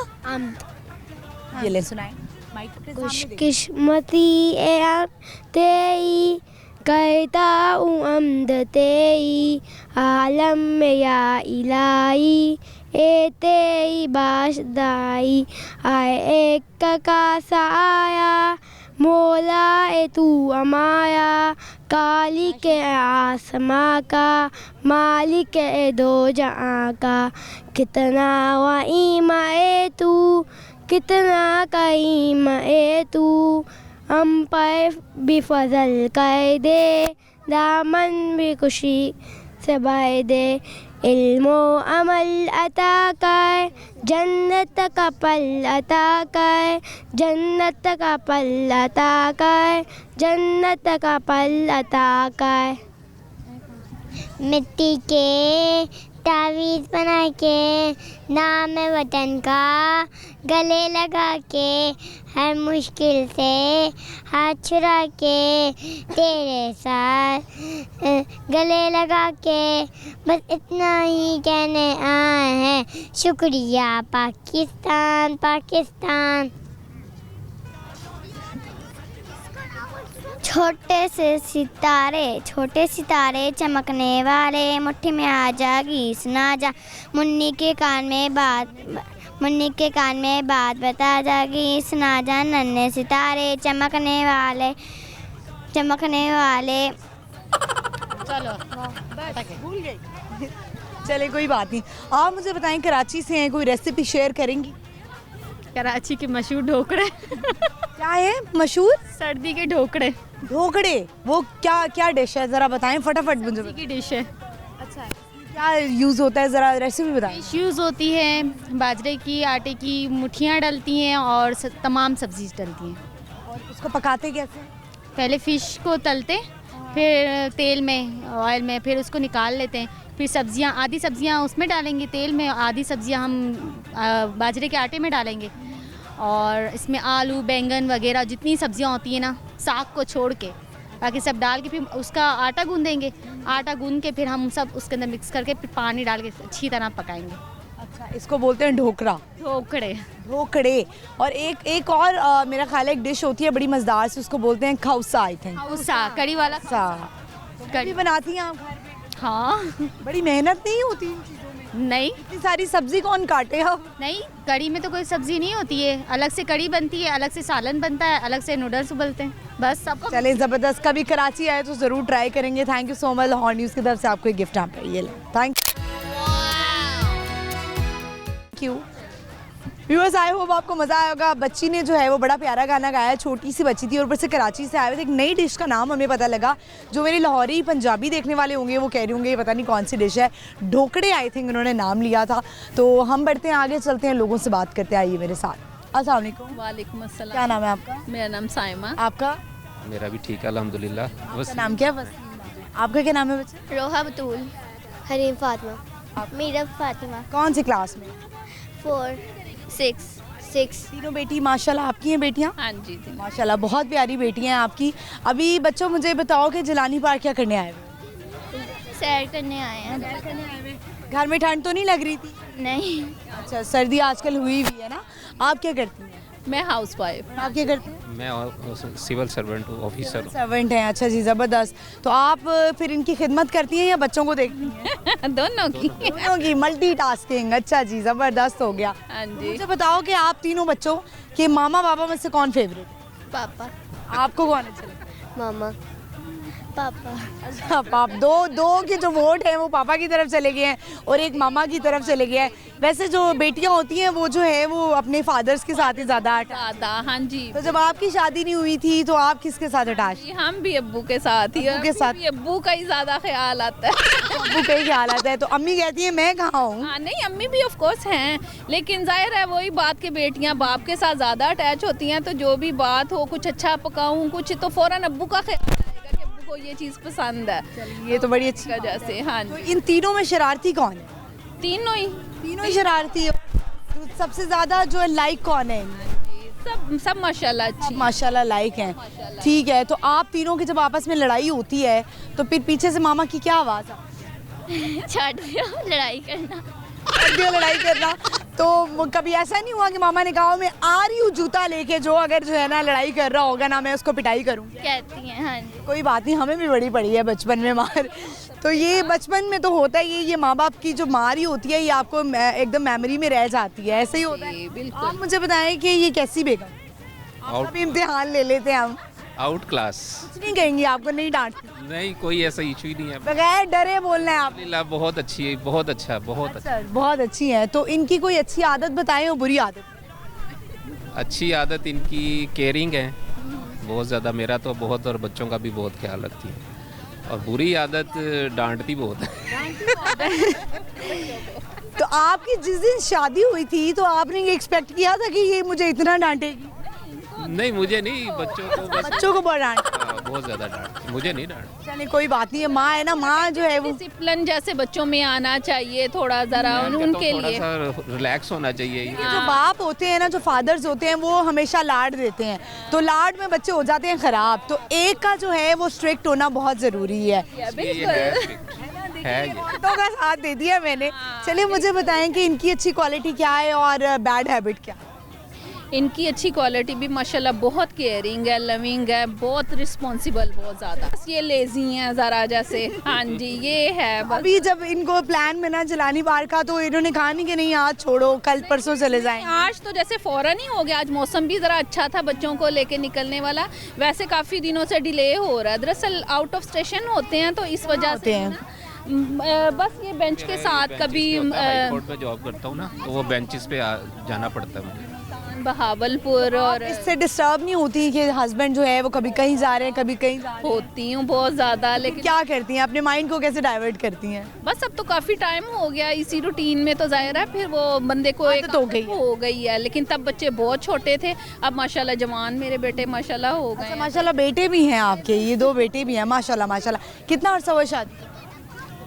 ये ले सुनाएं। माइक अपने सामने देखो। खुशकिस्मती ए तेई कहता हूँ अम्द तेई, आलम में या इलाही ए तेई बाशदाई, आए एक का साया मौला ए तू अमाया, काली के आसमां का मालिक ए दो जहाँ का, कितना वईमा ए तू, कितना कईम ए तू, हम पर भी फजल कर दे, दामन भी खुशी से भर दे, इल्मो अमल अता कर, जन्नत का पल अता कर, जन्नत का पल अता कर, जन्नत का पल अता कर। मिट्टी के तावीज़ बना के नाम वतन का गले लगा के, हर मुश्किल से हाथ छुड़ा के तेरे साथ गले लगा के, बस इतना ही कहने आए हैं, शुक्रिया पाकिस्तान पाकिस्तान। छोटे सितारे चमकने वाले, मुट्ठी में आ जा गीस ना जा, मुन्नी के कान में बात बता जा गीस ना जा, नन्हे सितारे चमकने वाले। चलो भूल गई। चले कोई बात नहीं। आप मुझे बताएं, कराची से हैं, कोई रेसिपी शेयर करेंगी? कराची के मशहूर ढोकड़े। क्या है मशहूर? सर्दी के ढोकड़े। ढोकड़े, वो क्या डिश है, जरा बताएं फटाफट मुझे। की डिश है। अच्छा, क्या यूज़ होता है, ज़रा रेसिपी बताएं। डिश यूज़ होती है बाजरे की आटे की मुठियाँ डलती हैं और तमाम सब्जी डलती हैं। और उसको पकाते कैसे? पहले फ़िश को तलते, फिर तेल में ऑयल में, फिर उसको निकाल लेते हैं, फिर सब्जियां, आधी सब्जियां उसमें डालेंगे तेल में, आधी सब्जियां हम बाजरे के आटे में डालेंगे, और इसमें आलू बैंगन वगैरह जितनी सब्जियां होती हैं ना, साग को छोड़ के बाकी सब डाल के फिर उसका आटा गूँधेंगे। आटा गूँध के फिर हम सब उसके अंदर मिक्स करके फिर पानी डाल के अच्छी तरह पकाएंगे। अच्छा, इसको बोलते हैं ढोकड़ा। ढोकड़े। और एक और मेरा ख्याल है एक डिश होती है बड़ी मज़ेदार से, उसको बोलते हैं खौसा। आई थिंक खौसा, कड़ी वाला कड़ी बनाती हैं आप घर में? हाँ। बड़ी मेहनत नहीं होती इन चीज़ों में? नहीं। इतनी सारी सब्जी कौन काटे अब? नहीं, कड़ी में तो कोई सब्जी नहीं होती है, अलग से कड़ी बनती है, अलग से सालन बनता है, अलग से नूडल्स उबलते हैं, बस सब। चले ज़बरदस्त, कभी कराची आए तो ज़रूर ट्राई करेंगे। Thank you so much. Lahore news की तरफ से आपको एक गिफ्ट यहाँ पे ये ले। Thank you. Viewers, I hope आपको मज़ा आया होगा। बच्ची ने जो है वो बड़ा प्यारा गाना गाया, छोटी सी बच्ची थी और ऊपर से कराची से आए हुए थे। एक नई डिश का नाम हमें पता लगा, जो मेरे लाहौरी पंजाबी देखने वाले होंगे वो कह रहे होंगे ये पता नहीं कौन सी डिश है। ढोकड़े आई थिंक उन्होंने नाम लिया था। तो हम बढ़ते हैं आगे, चलते हैं, लोगों से बात करते हैं। आइए मेरे साथ। अस्सलाम वालेकुम। वालेकुम अस्सलाम। क्या नाम है आपका? मेरा नाम साइमा। आपका? मेरा भी ठीक है अल्हम्दुलिल्लाह। आपका नाम क्या है? आपका क्या नाम है बच्चे? रोहा बतूल। हरीम फातिमा। मीरा फातिमा। कौन सी क्लास में? 4 6 तीनों बेटी माशाल्लाह आपकी हैं बेटियां? हाँ जी माशाल्लाह, बहुत प्यारी बेटियां हैं आपकी। अभी बच्चों मुझे बताओ कि जिलानी पार्क क्या करने आए हुए? सैर करने आए हैं। घर में ठंड तो नहीं लग रही थी? नहीं। अच्छा, सर्दी आजकल हुई भी है ना। आप क्या करती हैं? मैं हाउस वाइफ। आप क्या करते हैं? मैं सिविल सर्वेंट हूँ, ऑफिसर हूँ। सर्वेंट हैं, अच्छा जी, ज़बरदस्त। तो आप फिर इनकी खिदमत करती हैं या बच्चों को देखती हैं? दोनों की। दोनों की मल्टीटास्किंग, अच्छा जी, ज़बरदस्त हो गया। हाँ जी। मुझे बताओ कि आप तीनों बच्चों के मामा पापा में से कौन फेवरेट है? पापा। आपको कौन अच्छा लगता है? मामा। पापा। अच्छा, पाप दो के जो वोट हैं वो पापा की तरफ चले गए हैं और एक मामा की तरफ चले गए हैं। वैसे जो बेटियां होती हैं वो जो है वो अपने फादर्स के साथ ही ज़्यादा दादा, हाँ जी। तो जब आपकी शादी नहीं हुई थी तो आप किसके साथ अटैच? हम भी अब्बू के साथ ही, अब्बू के साथ? भी अब्बू का ही ज़्यादा ख्याल आता है। अब्बू का ही ख्याल आता है। तो अम्मी कहती है मैं कहाँ हूँ? हाँ नहीं, अम्मी भी ऑफ कोर्स हैं, लेकिन जाहिर है वही बात के बेटियां बाप के साथ ज़्यादा अटैच होती हैं, तो जो भी बात हो, कुछ अच्छा पकाऊं कुछ, तो फ़ौरन अब्बू का ख्याल आएगा कि अब्बू को ये चीज़ पसंद है। ये तो बड़ी अच्छी वजह से। हाँ तो जी। इन तीनों में शरारती कौन है? तीनों ही शरारती हो। तो सबसे ज़्यादा जो है लाइक कौन है इनमें? सब माशाल्लाह अच्छी। माशाल्लाह लाइक हैं। ठीक है, तो आप तीनों की जब आपस में लड़ाई होती है तो फिर पीछे से मामा की क्या आवाज़ आती है? छोड़ दियो लड़ाई करना। लड़ाई करना। तो कभी ऐसा नहीं हुआ कि मामा ने कहा मैं आ रही हूँ जूता लेके, जो अगर जो है ना लड़ाई कर रहा होगा ना मैं उसको पिटाई करूँगी? कहती हैं हाँ जी। कोई बात नहीं, हमें भी बड़ी पड़ी है बचपन में मार। तो ये बचपन में तो होता ही है, ये माँ बाप की जो मार ही होती है ये आपको एकदम मेमोरी में रह जाती है, ऐसे ही होता है। बिल्कुल। आप मुझे बताएं कि ये कैसी बेगम? आपका भी इम्तिहान ले लेते हैं हम। Out class. कुछ नहीं कहेंगी, आपको नहीं डांटती? नहीं, कोई ऐसा इशू ही नहीं है। बगैर डरे बोलना है आप। अल्हम्दुलिल्लाह बहुत अच्छी है, बहुत अच्छा, बहुत अच्छा। अच्छा, बहुत अच्छी है। तो इनकी कोई अच्छी आदत बताएं और बुरी आदत? अच्छी आदत इनकी केयरिंग है बहुत ज़्यादा, मेरा तो बहुत, और बच्चों का भी बहुत ख्याल रखती है। और बुरी आदत डांटती बहुत है। तो आपकी जिस दिन शादी हुई थी तो आपने ये एक्सपेक्ट किया था कि ये मुझे इतना डांटेगी? नहीं, मुझे नहीं, बच्चों को बस। बच्चों को बहुत डांट? बहुत ज़्यादा डांट, मुझे नहीं डांट। चलिए कोई बात नहीं है, माँ है ना, माँ जो है वो डिसिप्लिन जैसे बच्चों में आना चाहिए थोड़ा ज़रा उनके थोड़ा लिए। सा रिलैक्स होना चाहिए। ये जो बाप होते हैं ना, जो फादर्स होते हैं वो हमेशा लाड देते हैं, तो लाड में बच्चे हो जाते हैं खराब। तो एक का जो है वो स्ट्रिक्ट होना बहुत ज़रूरी है। है ये। मर्दों का साथ दे दिया मैंने। चलिए मुझे बताएं कि इनकी अच्छी क्वालिटी क्या है और बैड हैबिट क्या? इनकी अच्छी क्वालिटी भी माशाल्लाह बहुत केयरिंग है, लविंग है, बहुत रिस्पॉन्सिबल, बहुत ज़्यादा। ये लेजी हैं ज़रा जैसे। हाँ जी, ये है बस। अभी जब इनको प्लान बना जिलानी पार्क का तो इन्होंने कहा नहीं कि नहीं आज छोड़ो, कल परसों चले जाएं? आज तो जैसे फ़ौरन ही हो गया, आज मौसम भी ज़रा अच्छा था बच्चों को लेके निकलने वाला। वैसे काफ़ी दिनों से डिले हो रहा है, दरअसल आउट ऑफ स्टेशन होते हैं तो इस वजह से बस ये बेंच के साथ कभी हाई कोर्ट में जॉब करता हूँ ना, तो वो बेंचेस पे जाना पड़ता है मुझे। बहावलपुर और इससे डिस्टर्ब नहीं होती कि हस्बैंड जो है वो कभी कहीं जा रहे हैं कभी कहीं जा रहे हैं? होती हूँ बहुत ज़्यादा, लेकिन क्या करती हैं, अपने माइंड को कैसे डाइवर्ट करती हैं? बस अब तो काफ़ी टाइम हो गया इसी रूटीन में, तो जाहिर है फिर वो बंदे को एक हो गई है। लेकिन तब बच्चे बहुत छोटे थे, अब माशाल्लाह जवान मेरे बेटे माशाल्लाह हो गए। माशाल्लाह बेटे भी हैं आपके, ये 2 बेटे भी हैं माशाल्लाह माशाल्लाह। कितना अर्सा हुआ शादी?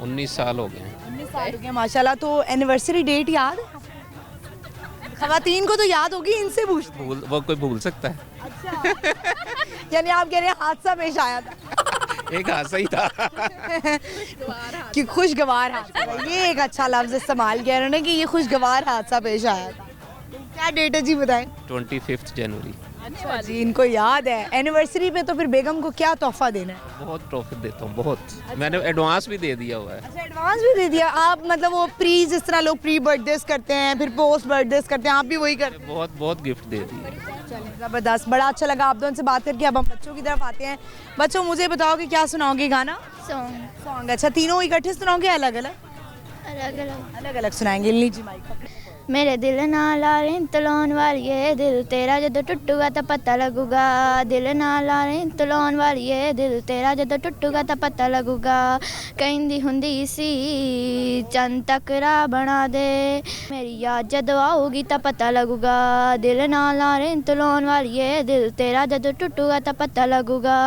19 साल हो गए। 19 साल हो गए माशाल्लाह। तो एनिवर्सरी डेट याद है? खवातीन को तो याद होगी, इनसे पूछ। वो कोई भूल सकता है? अच्छा। यानी आप कह रहे हैं हादसा पेश आया था? एक हादसा ही था। कि खुशगवार हादसा, ये एक अच्छा लफ्ज इस्तेमाल किया उन्होंने कि ये खुशगवार हादसा पेश आया था। क्या डेट है जी बताएं? 25 जनवरी। अच्छा जी, इनको याद है। एनिवर्सरी पे तो फिर बेगम को क्या तोहफा देना है? बहुत प्रॉफिट देता हूँ, बहुत। मैंने एडवांस भी दे दिया हुआ है। अच्छा, एडवांस भी दे दिया आप? मतलब वो प्री, जिस तरह लोग प्री बर्थडेज करते हैं फिर पोस्ट बर्थडेज करते हैं, आप भी वही करते हैं? बहुत बहुत गिफ्ट दे दिए। ज़बरदस्त, बड़ा अच्छा लगा आप दोनों से बात करके। अब हम बच्चों की तरफ आते हैं। बच्चों मुझे बताओ कि क्या सुनाओगे गाना? सॉन्ग। अच्छा, तीनों इकट्ठे सुनाओगे अलग अलग? अलग अलग सुनाएंगे। लीजिए माइक पकड़ो। मेरे दिल नाल आ रही तलाउन वालिए, दिल तेरा जदों टुटूगा तो पता लगूगा। दिल नाल आ रही तलाउन वालिए, दिल तेरा जदों टुटूगा तो पता लगूगा। कहंदी हुंदी सी चंद तकरा बना दे, मेरी याद जदों आऊगी तो पता लगूगा। दिल नाल आ रही तलाउन वालिए, दिल तेरा जदों टुटूगा तो पता लगूगा।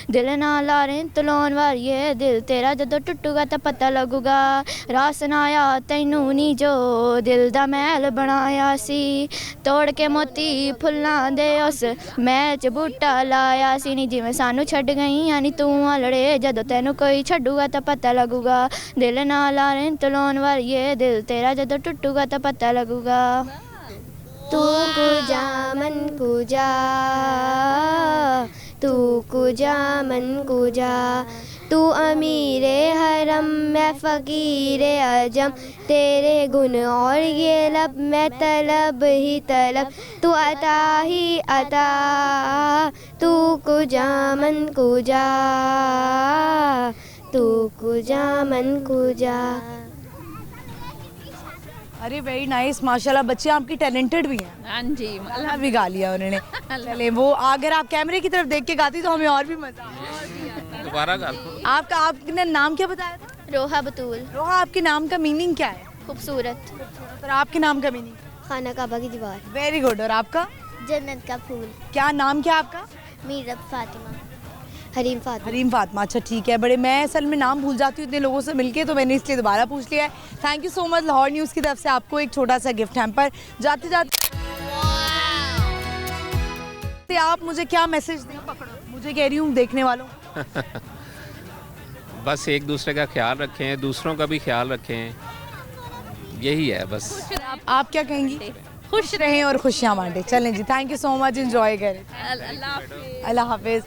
दिल नाल आ रही तलाउन वालिए, दिल तेरा जदों टुटूगा तो पता लगूगा। रास नाया तैनू नी जो दिल दा महल बनाया सी, तोड़ के मोती फुल्लां दे उस महल च बूटा लाया सी। नी जिवें सानू छड्ड गई नी तू अलड़े, जदों तैनू कोई छड्डूगा तो पता लगूगा। दिल नाल आ रही तलाउन वालिए, दिल तेरा जदों टुटूगा तो पता लगूगा। तू कुजा मन कुजा, तू कुजा मन कुजा, तू अमीरे हरम मैं फ़कीरे अजम, तेरे गुण और ये लब मैं तलब ही तलब, तू अता ही अता, तू कुजा मन कुजा, तू कुजा मन कुजा। अरे वेरी नाइस, माशाल्लाह बच्चे आपकी टैलेंटेड भी हैं। हाँ जी, अल्लाह भी गा लिया उन्होंने। चले वो अगर आप कैमरे की तरफ देख के गाती तो हमें और भी मजा। दोबारा गा लो। आपका आपने नाम क्या बताया था? रोहा बतूल। रोहा, आपके नाम का मीनिंग क्या है? खूबसूरत। और आपके नाम का मीनिंग? खाना काबा की दीवार। Very good. और आपका? जन्नत का फूल। क्या नाम क्या आपका? मीरब फातिमा। हरीम फातिमा। हरीम फातिमा, अच्छा ठीक है। बड़े मैं असल में नाम भूल जाती हूँ इतने लोगों से मिलके, तो मैंने इसलिए दोबारा पूछ लिया है। Thank you so much. Lahore news की तरफ से आपको एक छोटा सा गिफ्ट हैम्पर। जाते जाते आप मुझे क्या मैसेज दें? मुझे कह रही हूँ देखने वालों बस एक दूसरे का ख्याल रखें, दूसरों का भी ख्याल रखें, यही है बस। आप क्या कहेंगी? खुश रहें और खुशियाँ बांटें। चलें जी, thank you so much, enjoy करें। अल्लाह हाफिज़।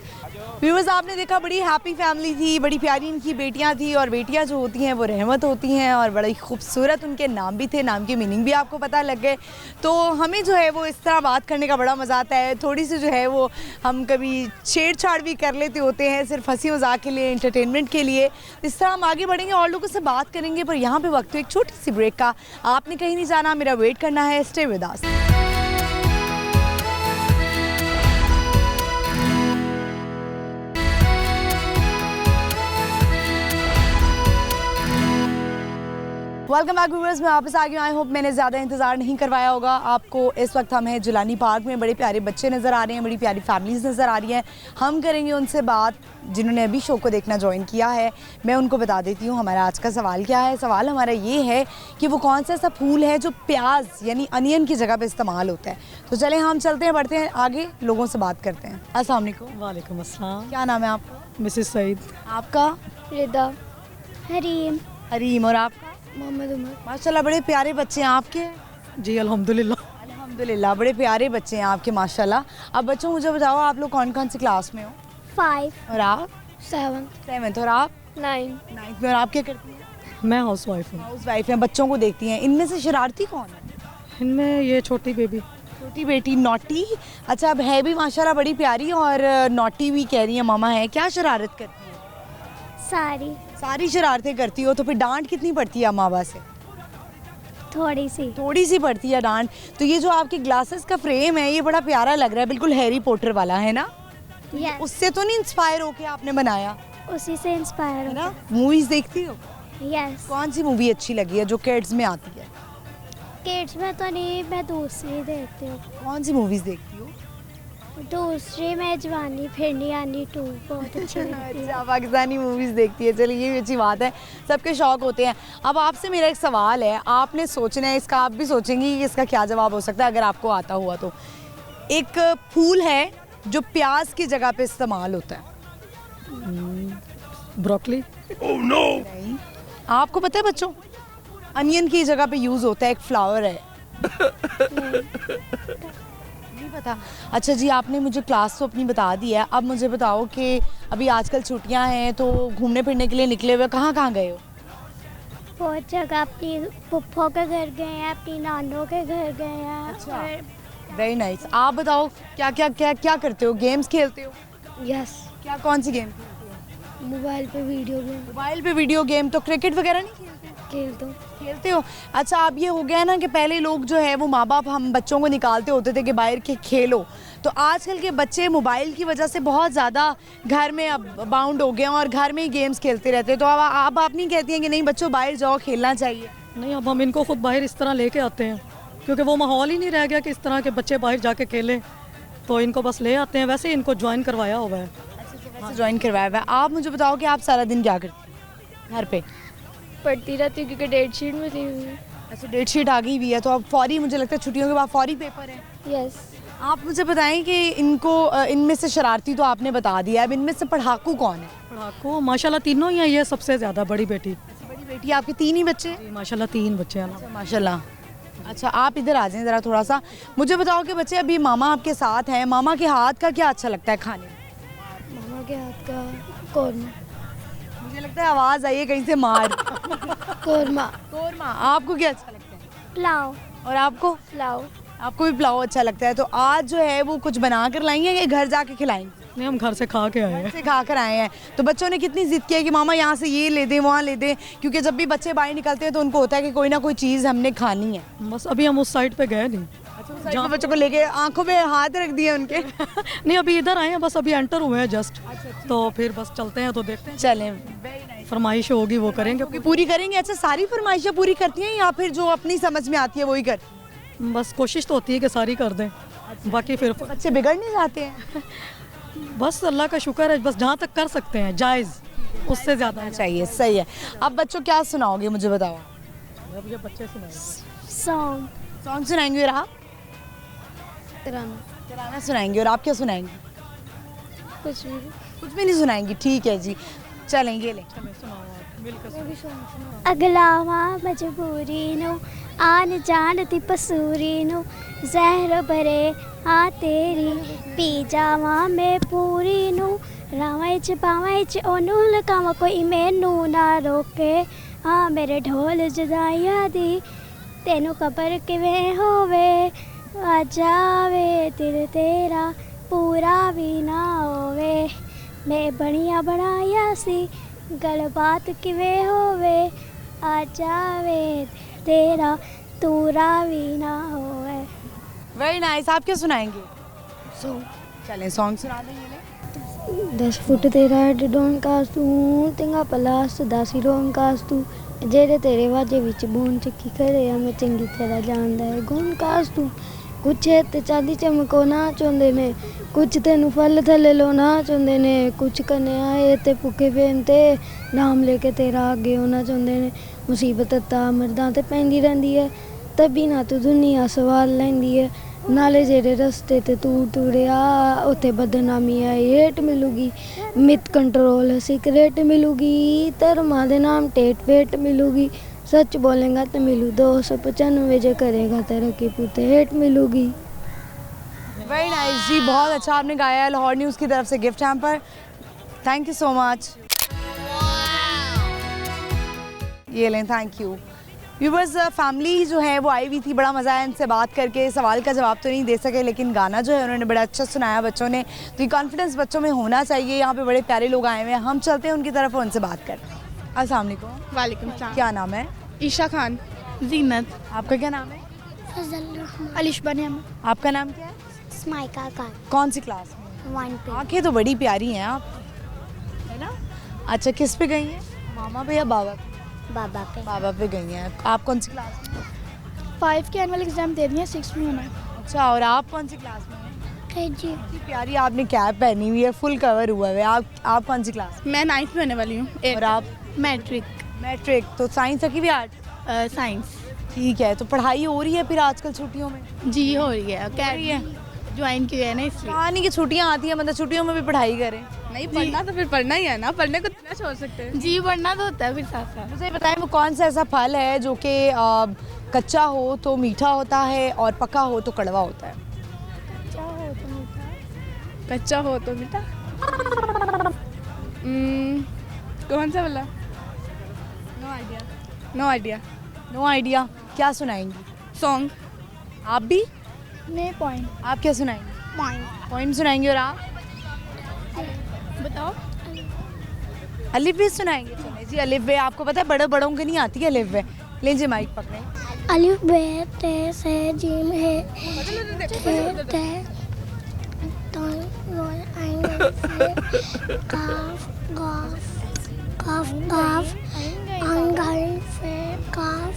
व्यूअर्स, आपने देखा बड़ी हैप्पी फैमिली थी, बड़ी प्यारी इनकी बेटियां थी, और बेटियां जो होती हैं वो रहमत होती हैं, और बड़ी खूबसूरत उनके नाम भी थे, नाम की मीनिंग भी आपको पता लग गए। तो हमें जो है वो इस तरह बात करने का बड़ा मज़ा आता है। थोड़ी सी जो है वो हम कभी छेड़छाड़ भी कर लेते होते हैं, सिर्फ हंसी मजाक के लिए, इंटरटेनमेंट के लिए। इस तरह हम आगे बढ़ेंगे और लोगों से बात करेंगे, पर यहाँ पर वक्त एक छोटी सी ब्रेक का। आपने कहीं नहीं जाना, मेरा वेट करना है। Stay with us. Welcome back viewers, मैं वापस आ गई हूँ। आई होप मैंने ज़्यादा इंतज़ार नहीं करवाया होगा आपको। इस वक्त हम हैं जिलानी पार्क में। बड़े प्यारे बच्चे नज़र आ रहे हैं, बड़ी प्यारी फैमिलीज़ नज़र आ रही हैं। हम करेंगे उनसे बात जिन्होंने अभी शो को देखना ज्वाइन किया है। मैं उनको बता देती हूँ हमारा आज का सवाल क्या है। सवाल हमारा ये है कि वो कौन सा ऐसा फूल है जो प्याज यानी अनियन की जगह पर इस्तेमाल होता है। तो चलें हम चलते हैं, बढ़ते हैं आगे, लोगों से बात करते हैं। अस्सलाम वालेकुम। वालेकुम अस्सलाम। क्या नाम है आपका? मिसेस सईद। आपका? रिदा। हरीम। हरीम। और आपका? मोहम्मद उमर। माशाल्लाह बड़े प्यारे बच्चे हैं आपके। जी अल्हम्दुलिल्लाह। अल्हम्दुलिल्लाह, बड़े प्यारे बच्चे हैं आपके माशाल्लाह। अब बच्चों मुझे बताओ आप लोग कौन कौन सी क्लास में हो? 5। और आप? 7th। और आप? 9th। 9th में। और आप क्या करती हैं? मैं हाउस वाइफ हूँ। हाउस वाइफ हैं, बच्चों को देखती हैं। इनमें से शरारती कौन है? इनमें ये छोटी बेबी। छोटी बेटी नॉटी। अच्छा, अब है भी माशाल्लाह बड़ी प्यारी, और नॉटी भी कह रही है मामा है। क्या शरारत करती है? सारी शरारतें करती हो। तो फिर डांट कितनी पड़ती है अम्मा बाबा से? थोड़ी सी पड़ती है डांट। तो ये जो आपके ग्लासेस का फ्रेम है ये बड़ा प्यारा लग रहा है, बिल्कुल हैरी पॉटर वाला है ना? yes. उससे तो नहीं इंस्पायर होके आपने बनाया? उसी से इंस्पायर है ना? मूवीज देखती हो? यस। कौन सी मूवी अच्छी लगी है जो किड्स में आती है? किड्स में तो नहीं, मैं दूसरी देखती हूँ। कौन सी मूवीज देखती हो? दूसरी में जवानी फिरनी आनी 2 बहुत अच्छी लगती है। अच्छा, पाकिस्तानी मूवीज देखती है। चलिए, ये भी अच्छी बात है, सबके शौक होते हैं। अब आपसे मेरा एक सवाल है, आपने सोचना है इसका, आप भी सोचेंगे कि इसका क्या जवाब हो सकता है अगर आपको आता हुआ तो। एक फूल है जो प्याज की जगह पे इस्तेमाल होता है। ब्रोकली। Oh no. नहीं, आपको पता है बच्चों, अनियन की जगह पे यूज होता है, एक फ्लावर है। नहीं पता? अच्छा जी, आपने मुझे क्लास तो अपनी बता दी है। अब मुझे बताओ कि अभी आजकल छुट्टियां हैं तो घूमने फिरने के लिए निकले हुए कहाँ कहाँ गए हो? बहुत जगह, अपनी पुप्पो के घर गए हैं, अपनी नानों के घर गए हैं। अच्छा, वेरी नाइस। आप बताओ क्या क्या क्या क्या करते हो? गेम्स खेलते हो? यस। क्या, कौन सी गेम? मोबाइल पे वीडियो गेम। मोबाइल पे वीडियो गेम। तो क्रिकेट वगैरह नहीं खेलते? खेलते हो। अच्छा, अब ये हो गया है ना कि पहले लोग जो है वो माँ बाप हम बच्चों को निकालते होते थे कि बाहर के खेलो, तो आजकल के बच्चे मोबाइल की वजह से बहुत ज़्यादा घर में अब बाउंड हो गए हैं और घर में ही गेम्स खेलते रहते हैं। तो अब आप नहीं कहती हैं कि नहीं बच्चों बाहर जाओ, खेलना चाहिए? नहीं, अब हम इनको खुद बाहर इस तरह लेके आते हैं, क्योंकि वो माहौल ही नहीं रह गया कि इस तरह के बच्चे बाहर जाके खेलें, तो इनको बस ले आते हैं। वैसे इनको ज्वाइन करवाया हुआ है। अच्छा, ज्वाइन करवाया हुआ है। आप मुझे बताओ कि आप सारा दिन क्या करती हैं घर पे? पढ़ती रहती हूँ क्योंकि डेट शीट मिली हुई है। अच्छा, डेट शीट आ गई हुई है, तो अब फौरी, मुझे लगता है छुट्टियों के बाद फौरी पेपर है। यस। आप मुझे बताएं कि इनको इनमें से शरारती तो आपने बता दिया, अब इनमें से पढ़ाकू कौन है? पढ़ाकू माशाल्लाह तीनों ही हैं। ये सबसे ज़्यादा बड़ी बेटी। बड़ी बेटी आपके 3 ही बच्चे? माशाल्लाह 3 बच्चे हैं। माशाल्लाह, अच्छा, आप इधर आ जाएं ज़रा थोड़ा सा। मुझे बताओ कि बच्चे अभी मामा आपके साथ हैं, मामा के हाथ का क्या अच्छा लगता है खाने में? मामा के हाथ का कौरमा। मुझे लगता है आवाज़ आई है कहीं से मार। कौरमा। कौरमा। आपको क्या अच्छा लगता है? पुलाव। और आपको? पुलाव। आपको भी पुलाव अच्छा लगता है। तो आज जो है वो कुछ बना कर लाएंगे या घर जाके खिलाएंगे? नहीं, हम घर से खा के आए हैं। से खा कर आए हैं। तो बच्चों ने कितनी जिद की है कि मामा यहाँ से ये ले दें, वहाँ ले दें, क्योंकि जब भी बच्चे बाहर निकलते हैं तो उनको होता है कि कोई ना कोई चीज़ हमने खानी है। बस अभी हम उस साइड पे गए नहीं। जहाँ बच्चों को लेके आंखों में हाथ रख दिए उनके। नहीं, अभी इधर आए हैं, बस अभी एंटर हुए हैं जस्ट। तो फिर बस चलते हैं तो देखते हैं। चलें, फरमाइश होगी वो करेंगे, पूरी करेंगे। अच्छा, सारी फरमाइशें पूरी करती हैं या फिर जो अपनी समझ में आती है वही कर? बस कोशिश तो होती है कि सारी कर दें, बाकी फिर बच्चे बिगड़ नहीं जाते हैं। बस अल्लाह का शुक्र है, बस जहाँ तक कर सकते हैं जायज़, उससे ज़्यादा चाहिए। सही है। अब बच्चों क्या सुनाओगे मुझे बताओ? ये बच्चे सॉन्ग सुनाएंगे और आप? तराना सुनाएंगे। और आप क्या सुनाएंगे? कुछ भी नहीं सुनाएंगी। ठीक है जी, चलें ये लें। अगलावा मजबूरी नो आन जान दी पसूरी नो जहर भरे हाँ तेरी पी जावा मैं पूरी नो रावाई च पावाई च ओनू लकावा कोई मैनू ना रोके हाँ मेरे ढोल जुदाइया दी तेनू खबर किवें होवे आ जावे दिल तेरा पूरा भी ना होवे मैं बनिया बनाया सी गलबात किवें होवे आ जावे तेरा तूरा भी ना होवे। Very nice. आप क्या सुनाएंगे? चलें सॉन्ग सुना देंगे। 10 फुट तेरा डोन कास तू तेंगा पलास दासी रोन कास तू जेरे तेरे वाजे विच बोन चक्की करे मैं चंगी तरह जानदा है गुण कास तू कुछ ते चांदी चमको ना चोंदे ने कुछ तेनू फल थले लो ना चोंदे ने कुछ कने आए ते भुखे पेंते नाम लेके तेरा आगे होना चाਹੁੰਦੇ ਨੇ मुसीबत ता मर्दां ते पैंदी रहंदी है तभी ना तू दुनिया सवाल लैंदी है नाले जेरे रस्ते ते तू टुरिया उत्थे बदनामी है हेट मिलूगी मित कंट्रोल सिगरेट मिलूगी धर्मा दे नाम टेट पेट मिलूगी सच बोलेगा तो मिलू 295 जे करेगा तरक्की पुते हेट मिलूगी। वेरी नाइस जी, बहुत अच्छा आपने गाया है। लाहौर न्यूज़ की तरफ से gift hamper, thank you so much. ये लें, थैंक यू। व्यूवर्स, फैमिली जो है वो आई हुई थी, बड़ा मज़ा आया इनसे बात करके। सवाल का जवाब तो नहीं दे सके लेकिन गाना जो है उन्होंने बड़ा अच्छा सुनाया बच्चों ने। तो ये कॉन्फिडेंस बच्चों में होना चाहिए। यहाँ पे बड़े प्यारे लोग आए हुए हैं, हम चलते हैं उनकी तरफ और उनसे बात करते हैं। अस्सलाम वालेकुम। वालेकुम सलाम। क्या नाम है? ईशा खान। जीनत। आपका क्या नाम है? अलिश बनियाम। आपका नाम क्या है? स्माइका खान। कौन सी क्लास में? 1 पे। आँखें तो बड़ी प्यारी हैं आप, है ना? अच्छा, किस पे गई हैं? मामा पे या बाबा पे? बाबा पे। बाबा पे गई हैं। आप कौन सी क्लास में? 5 के एनुअल एग्जाम दे दिए, 6 में होना। अच्छा, और आप कौन सी क्लास में हैं? KG। प्यारी आपने कैप पहनी हुई है, फुल कवर हुआ है। आप कौन सी क्लास? मैं 9th में होने वाली हूँ। और आप? मैट्रिक। मैट्रिक। तो साइंस रखी भी आर्ट? साइंस। ठीक है। तो पढ़ाई हो रही है फिर आजकल छुट्टियों में? जी हो रही है, ज्वाइन की है ना इसलिए। कहानी की छुट्टियाँ आती हैं, मतलब छुट्टियों में भी पढ़ाई करें। नहीं पढ़ना तो फिर पढ़ना ही है ना, पढ़ने को कितना छोड़ सकते हैं। जी पढ़ना तो होता है फिर साथ साथ। मुझे बताएं वो कौन सा ऐसा फल है जो कि कच्चा हो तो मीठा होता है और पका हो तो कड़वा होता है? कच्चा हो तो मीठा। कौन सा वाला? No idea. क्या सुनाएंगी? सॉन्ग। आप भी? मैं पॉइंट। आप क्या सुनाएंगे? पॉइंट सुनाएंगे। और आप बताओ। अलिफ बे सुनाएंगे। चले जी, अलिफ बे आपको पता है बड़े बड़ों को नहीं आती है अलिफ बे। ले जी माइक पकड़ें। अलिफ बे ते से जीम है ते तो रोय आएंगे काफ गाफ काफ गाफ अंगल से काफ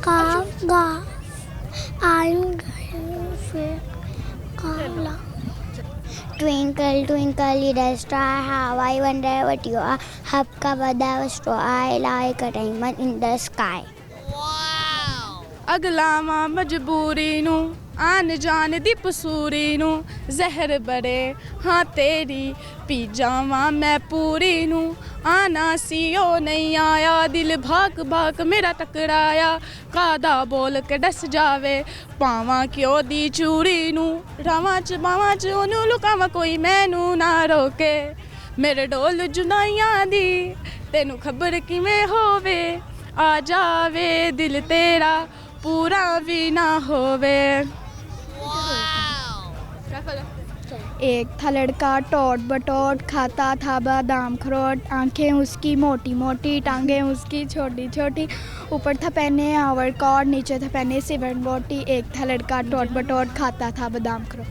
काफ गाफ अंगल से काला। Twinkle, twinkle, little star, how I wonder what you are. Hapka bada straw, I like a diamond in the sky. अगलावा मजबूरी नू आन जान दी पसूरी नू जहर बड़े हाँ तेरी पी जावा मैं पूरी नू आना सीओ नहीं आया, दिल भाग भाग मेरा टकराया, कादा बोल के डस जावे, पावा क्यों दी चूड़ी नू, रावां च बावां च ओनू लुकावा कोई मैनू ना रोके, मेरे डोल जुदाइयां दी तेनू खबर किवें होवे, आ जावे दिल तेरा पूरा भी ना होवे। एक था लड़का टोट बटोट, खाता था बादाम अखरोट, आंखें उसकी मोटी मोटी, टांगें उसकी छोटी छोटी, ऊपर था पहने ओवरकोट, नीचे था पहने सिवन बोटी, एक था लड़का टोट बटोट, खाता था बादाम अखरोट।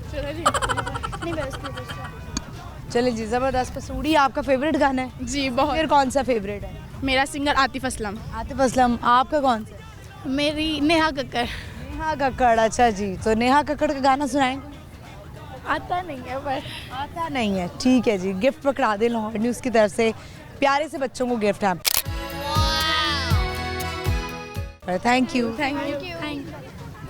चले जी, ज़बरदस्त। पसूड़ी आपका फेवरेट गाना है? जी बहुत। फिर कौन सा फेवरेट है? मेरा सिंगर आतिफ असलम। आतिफ असलम। आपका कौन सा? मेरी नेहा कक्कड़। नेहा कक्कड़, अच्छा जी। तो नेहा कक्कड़ का गाना सुनाएंगे? आता नहीं है पर। आता नहीं है, ठीक है जी। गिफ्ट पकड़ा दें लाहौर न्यूज़ की तरफ से, प्यारे से बच्चों को गिफ्ट है। Thank you.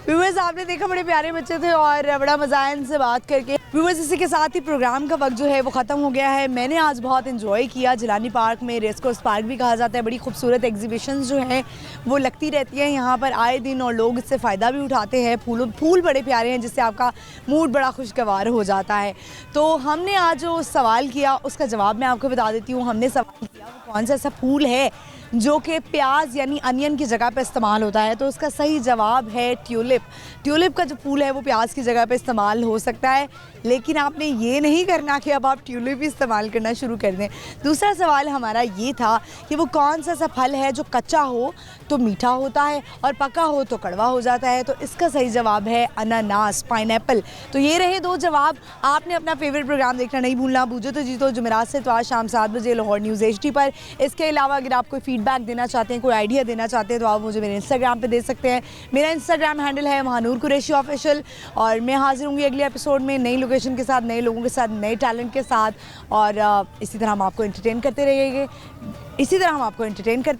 व्यूअर्स, आपने देखा बड़े प्यारे बच्चे थे और बड़ा मज़ा आया इनसे बात करके। व्यूअर्स, इसी के साथ ही प्रोग्राम का वक्त जो है वो ख़त्म हो गया है। मैंने आज बहुत इन्जॉय किया। जिलानी पार्क में रेसकोर्स पार्क भी कहा जाता है, बड़ी खूबसूरत एग्जीबिशंस जो हैं वो लगती रहती हैं यहाँ पर आए दिन, और लोग इससे फ़ायदा भी उठाते हैं। फूल बड़े प्यारे हैं जिससे आपका मूड बड़ा खुशगवार हो जाता है। तो हमने आज जो सवाल किया उसका जवाब मैं आपको बता देती हूँ। हमने सवाल किया वो कौन सा ऐसा फूल है जो कि प्याज यानी अनियन की जगह पे इस्तेमाल होता है। तो उसका सही जवाब है ट्यूलिप। ट्यूलिप का जो फूल है वो प्याज की जगह पे इस्तेमाल हो सकता है, लेकिन आपने ये नहीं करना कि अब आप ट्यूलिप ही इस्तेमाल करना शुरू कर दें। दूसरा सवाल हमारा ये था कि वो कौन सा ऐसा फल है जो कच्चा हो तो मीठा होता है और पका हो तो कड़वा हो जाता है। तो इसका सही जवाब है अनानास, पाइनएप्पल। तो ये रहे दो जवाब। आपने अपना फेवरेट प्रोग्राम देखना नहीं भूलना, बूझो तो जीतो, जुमेरात से तो आज शाम 7 बजे लाहौर न्यूज़ HD पर। इसके अलावा अगर आप कोई फीडबैक देना चाहते हैं, कोई आइडिया देना चाहते हैं, तो आप मुझे मेरे इंस्टाग्राम पे दे सकते हैं। मेरा इंस्टाग्राम हैंडल है महानूर कुरैशी ऑफिशियल। और मैं हाजिर होंगी अगले एपिसोड में नई लोकेशन के साथ, नए लोगों के साथ, नए टैलेंट के साथ, और इसी तरह हम आपको एंटरटेन करते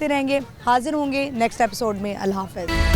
रहेंगे। हाजिर होंगे नेक्स्ट एपिसोड में। अल्लाह हाफ़िज़।